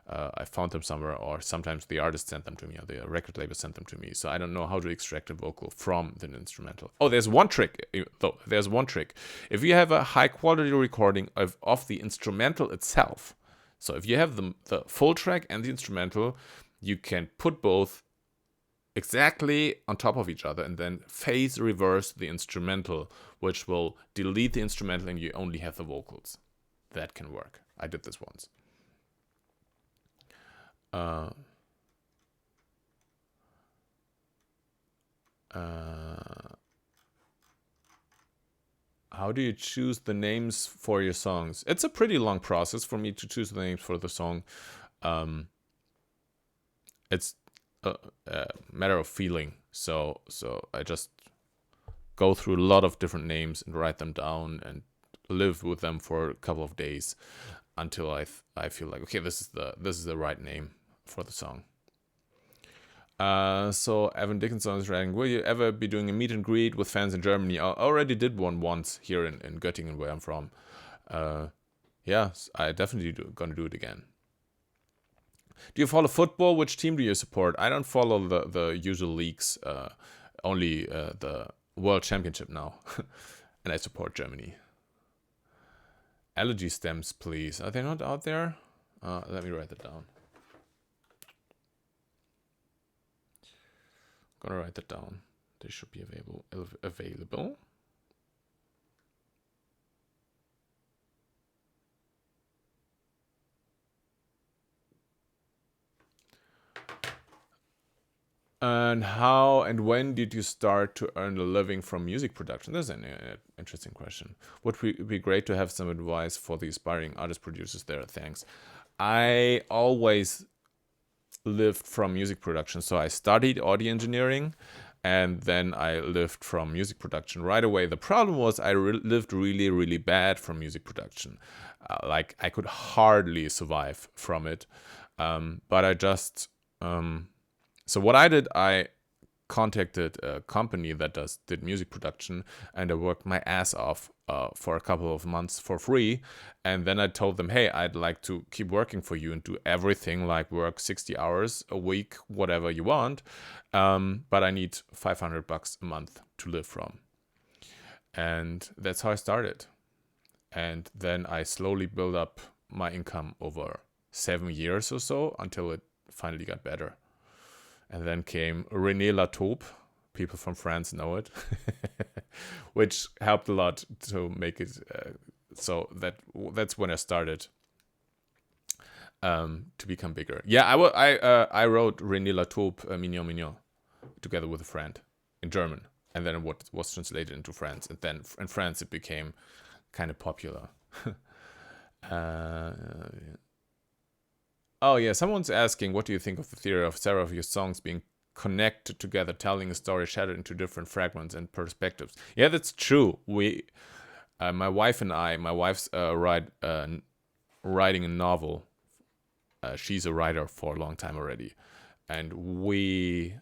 I found them somewhere, or sometimes the artist sent them to me, or the record label sent them to me. So I don't know how to extract a vocal from the instrumental. Oh, there's one trick, though. There's one trick. If you have a high quality recording of the instrumental itself, so if you have the full track and the instrumental, you can put both exactly on top of each other and then phase reverse the instrumental, which will delete the instrumental and you only have the vocals. That can work. I did this once. How do you choose the names for your songs? It's a pretty long process for me to choose the names for the song. It's a matter of feeling. So I just go through a lot of different names and write them down and live with them for a couple of days until I feel like, okay, this is the right name for the song. So Evan Dickinson is writing, will you ever be doing a meet and greet with fans in Germany? I already did one once here in Göttingen, where I'm from. Yeah, I definitely gonna do it again. Do you follow football? Which team do you support? I don't follow the usual leagues, only the World Championship now. And I support Germany. Allergy stems, please. Are they not out there? Let me write that down. Gonna write that down. They should be available. And how and when did you start to earn a living from music production? That's an interesting question. Would be great to have some advice for the aspiring artist producers there. Thanks. I always lived from music production. So I studied audio engineering, and then I lived from music production right away. The problem was I lived really, really bad from music production. Like I could hardly survive from it. But I just... So what I did, I contacted a company that did music production, and I worked my ass off for a couple of months for free. And then I told them, hey, I'd like to keep working for you and do everything, like work 60 hours a week, whatever you want. But I need $500 a month to live from. And that's how I started. And then I slowly built up my income over 7 years or so until it finally got better. And then came René Lataupe. People from France know it, which helped a lot to make it. So that's when I started to become bigger. Yeah, I wrote René Lataupe Mignon Mignon together with a friend in German, and then it was translated into France, and then in France it became kind of popular. Oh yeah, someone's asking, what do you think of the theory of several of your songs being connected together, telling a story shattered into different fragments and perspectives? Yeah, that's true. My wife and I, my wife's writing a novel She's a writer for a long time already, and we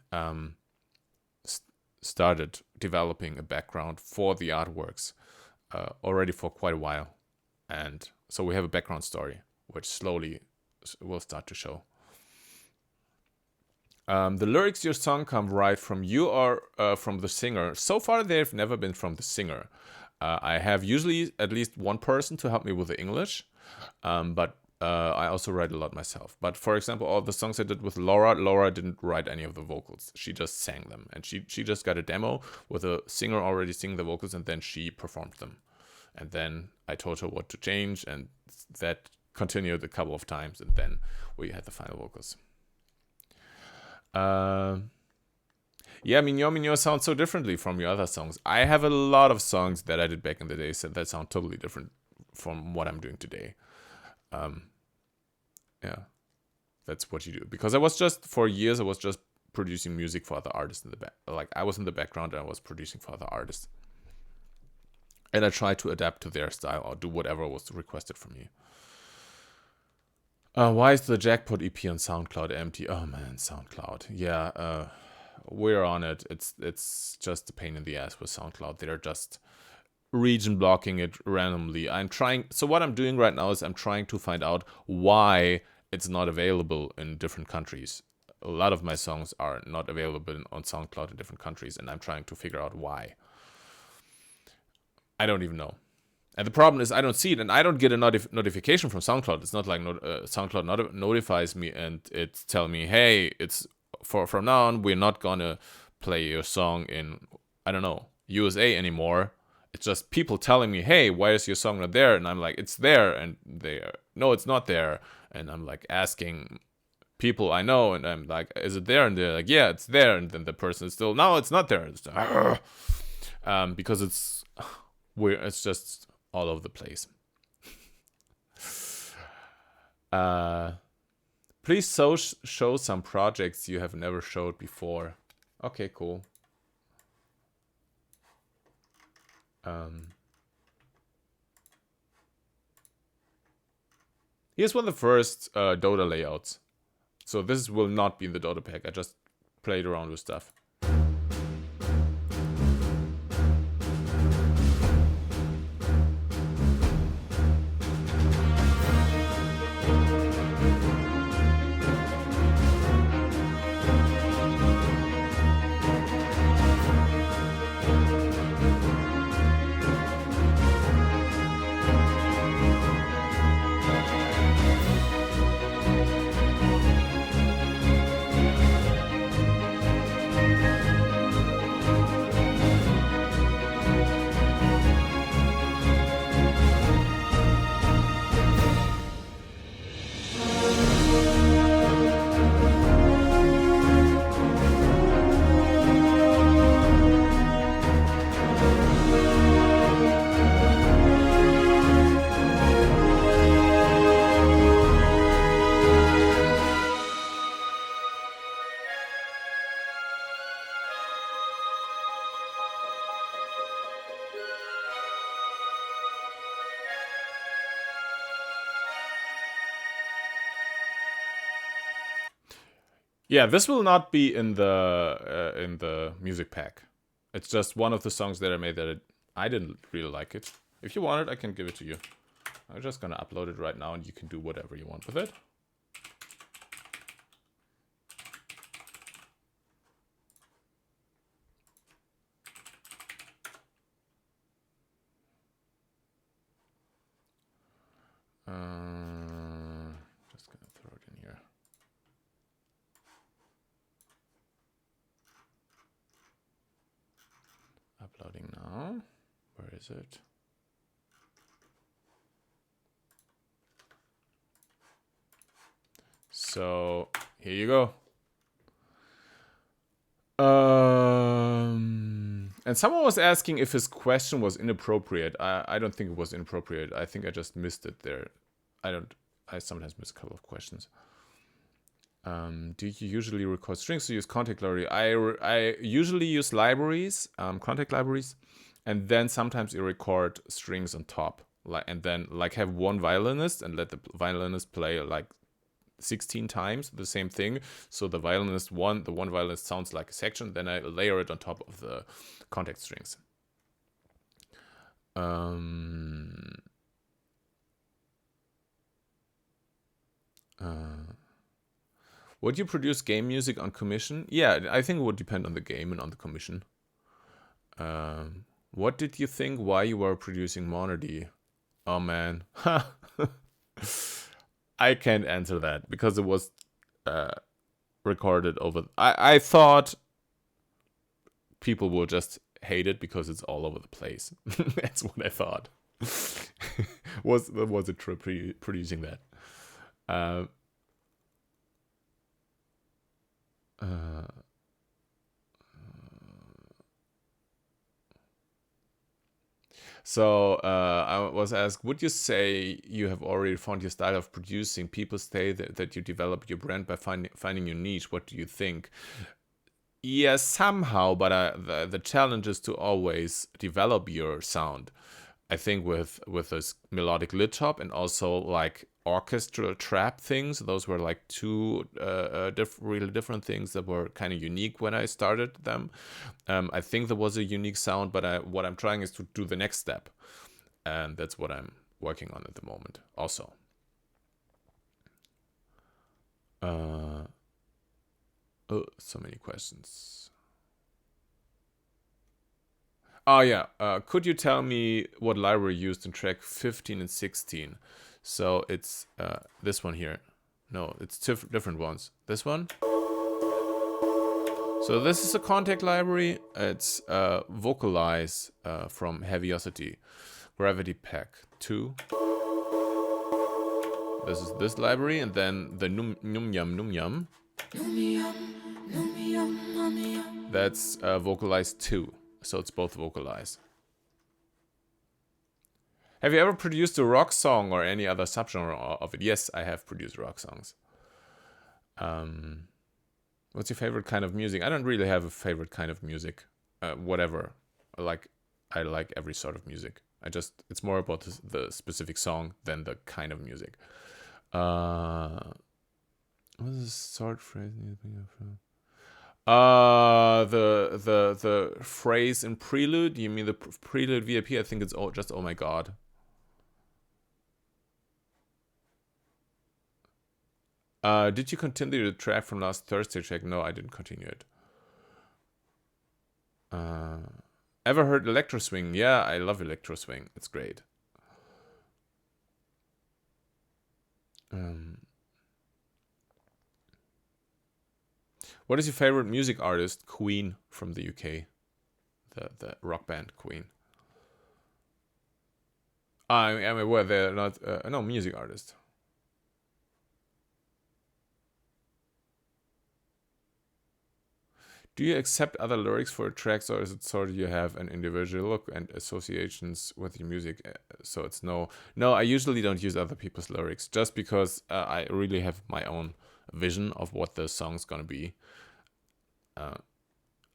started developing a background for the artworks already for quite a while, and so we have a background story which slowly will start to show. The lyrics to your song come right from you or from the singer. So far, they've never been from the singer. I have usually at least one person to help me with the English, but I also write a lot myself. But for example, all the songs I did with Laura didn't write any of the vocals. She just sang them, and she just got a demo with a singer already singing the vocals, and then she performed them. And then I told her what to change, and that continued a couple of times, and then we had the final vocals. Yeah, Minyo sounds so differently from your other songs. I have a lot of songs that I did back in the day that sound totally different from what I'm doing today. Yeah, that's what you do. Because for years, I was just producing music for other artists in the back. Like, I was in the background and I was producing for other artists. And I tried to adapt to their style or do whatever was requested from me. Why is the Jackpot EP on SoundCloud empty? Oh man, SoundCloud. Yeah, we're on it. It's just a pain in the ass with SoundCloud. They're just region blocking it randomly. So what I'm doing right now is I'm trying to find out why it's not available in different countries. A lot of my songs are not available on SoundCloud in different countries, and I'm trying to figure out why. I don't even know. And the problem is I don't see it, and I don't get a notification from SoundCloud. It's not like SoundCloud notifies me and it's telling me, hey, it's from now on, we're not gonna play your song in, I don't know, USA anymore. It's just people telling me, hey, why is your song not there? And I'm like, it's there. And no, it's not there. And I'm like asking people I know, and I'm like, is it there? And they're like, yeah, it's there. And then the person is still, no, it's not there. It's because it's just all over the place. Please show some projects you have never showed before. Okay, cool. Here's one of the first Dota layouts. So this will not be in the Dota pack. I just played around with stuff. Yeah, this will not be in the music pack. It's just one of the songs that I made that I didn't really like it. If you want it, I can give it to you. I'm just gonna upload it right now, and you can do whatever you want with it. Just gonna throw it in here. Uploading now. Where is it? So here you go. And someone was asking if his question was inappropriate. I don't think it was inappropriate. I think I just missed it there. I sometimes miss a couple of questions. Do you usually record strings or use contact library? I usually use libraries, contact libraries, and then sometimes you record strings on top, and then have one violinist and let the violinist play like 16 times the same thing. So the one violinist sounds like a section. Then I layer it on top of the context strings. Would you produce game music on commission? Yeah, I think it would depend on the game and on the commission. What did you think why you were producing Monardy? Oh man. I can't answer that because it was recorded over. I thought people will just hate it because it's all over the place. That's what I thought. was a trip producing that. So I was asked, would you say you have already found your style of producing? People say that you develop your brand by finding your niche. What do you think? Yes, somehow, but the challenge is to always develop your sound. I think with this melodic lit hop and also like orchestral trap things, those were like two really different things that were kind of unique when I started them. I think there was a unique sound, but what I'm trying is to do the next step, and that's what I'm working on at the moment. Also, oh, so many questions. Oh yeah, could you tell me what library used in track 15 and 16? So it's this one here. No, it's different ones. This one. So this is a contact library. It's Vocalize from Heaviosity, Gravity Pack 2. This is this library, and then the Num Yum. That's Vocalize 2. So it's both Vocalize. Have you ever produced a rock song or any other subgenre of it? Yes, I have produced rock songs. What's your favorite kind of music? I don't really have a favorite kind of music. Whatever. I like every sort of music. It's more about the specific song than the kind of music. What is the short phrase? The phrase in Prelude. You mean the Prelude VIP? I think it's just oh my god. Did you continue the track from last Thursday check? No, I didn't continue it. Ever heard Electro Swing? Yeah, I love Electro Swing. It's great. What is your favorite music artist? Queen from the UK. The rock band Queen. I mean, well, they're not... no, music artist. Do you accept other lyrics for tracks, or is it sort of you have an individual look and associations with your music? So it's no. I usually don't use other people's lyrics just because I really have my own vision of what the song's gonna be.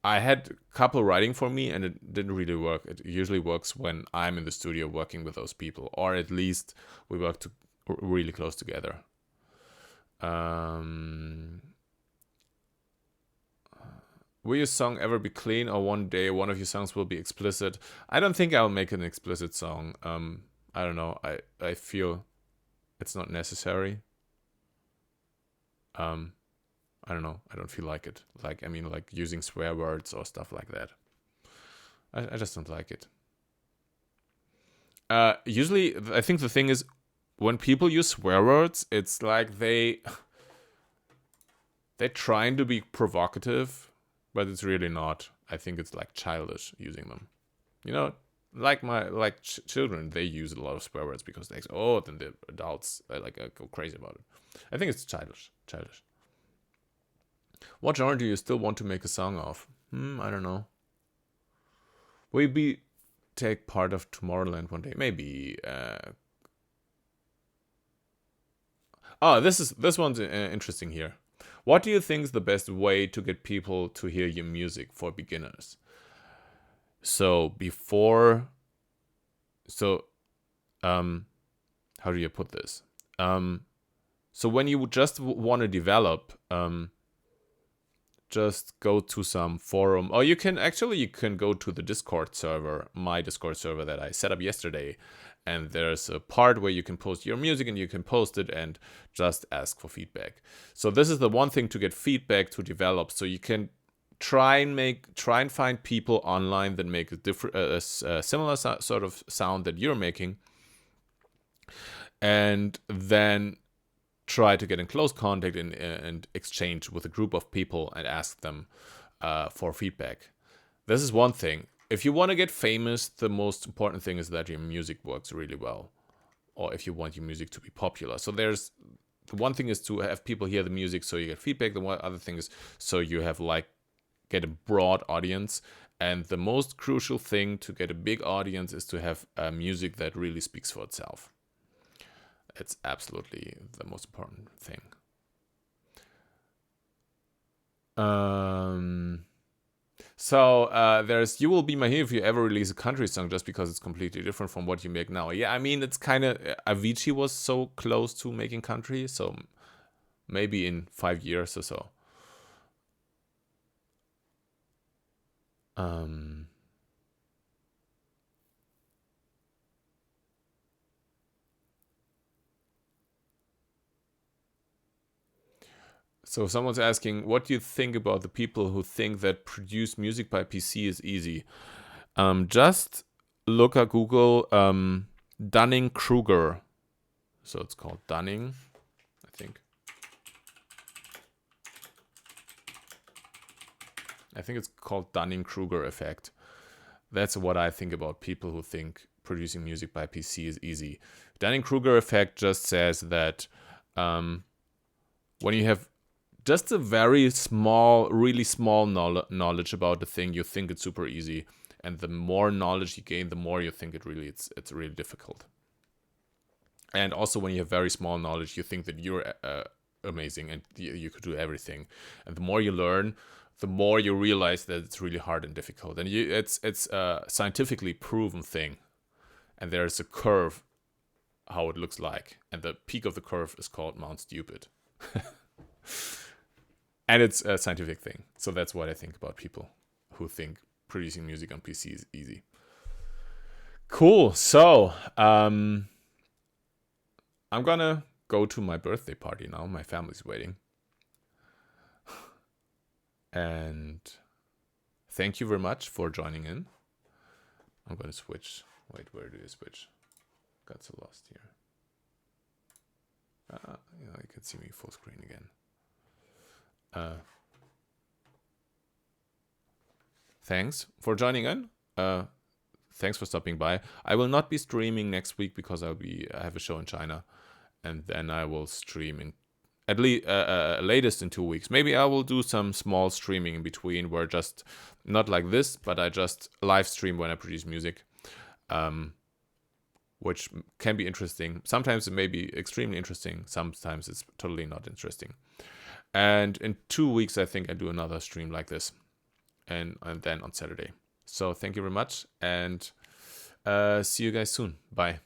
I had a couple writing for me, and it didn't really work. It usually works when I'm in the studio working with those people, or at least we work really close together. Will your song ever be clean, or one day one of your songs will be explicit? I don't think I'll make an explicit song. I don't know. I feel it's not necessary. I don't know. I don't feel like it. Like using swear words or stuff like that. I just don't like it. Usually, I think the thing is, when people use swear words, it's like they're trying to be provocative, but it's really not. I think it's like childish using them. You know, like children, they use a lot of swear words because they say, oh, then the adults go crazy about it. I think it's childish. What genre do you still want to make a song of? I don't know. Will you take part of Tomorrowland one day? Maybe. This one's interesting here. What do you think is the best way to get people to hear your music for beginners? So how do you put this? So when you just want to develop, just go to some forum, or you can go to the Discord server, my Discord server that I set up yesterday, and there's a part where you can post your music and you can post it and just ask for feedback. So this is the one thing to get feedback, to develop, so you can try and find people online that make a different similar sort of sound that you're making, and then try to get in close contact and exchange with a group of people and ask them for feedback. This is one thing. If you want to get famous, the most important thing is that your music works really well, or if you want your music to be popular. So the one thing is to have people hear the music so you get feedback. The other thing is so you have get a broad audience. And the most crucial thing to get a big audience is to have music that really speaks for itself. It's absolutely the most important thing. So there's You Will Be My Hero if you ever release a country song, just because it's completely different from what you make now. Yeah, I mean, it's kind of, Avicii was so close to making country, so maybe in 5 years or so. So someone's asking, what do you think about the people who think that produce music by PC is easy? Just look at Google Dunning-Kruger. So it's called Dunning, I think. I think it's called Dunning-Kruger effect. That's what I think about people who think producing music by PC is easy. Dunning-Kruger effect just says that when you have just a very small, really small knowledge about the thing, you think it's super easy. And the more knowledge you gain, the more you think it's really difficult. And also when you have very small knowledge, you think that you're amazing and you could do everything. And the more you learn, the more you realize that it's really hard and difficult. And it's a scientifically proven thing. And there's a curve, how it looks like. And the peak of the curve is called Mount Stupid. And it's a scientific thing. So that's what I think about people who think producing music on PC is easy. Cool. So I'm gonna go to my birthday party now. My family's waiting. And thank you very much for joining in. I'm gonna switch. Wait, where do you switch? Got so lost here. You can see me full screen again. Thanks for joining in. Thanks for stopping by. I will not be streaming next week because I have a show in China, and then I will stream in at least latest in 2 weeks. Maybe I will do some small streaming in between, where just not like this, but I just live stream when I produce music, which can be interesting. Sometimes it may be extremely interesting. Sometimes it's totally not interesting. And in 2 weeks, I think I do another stream like this, and then on Saturday. So thank you very much, and see you guys soon. Bye.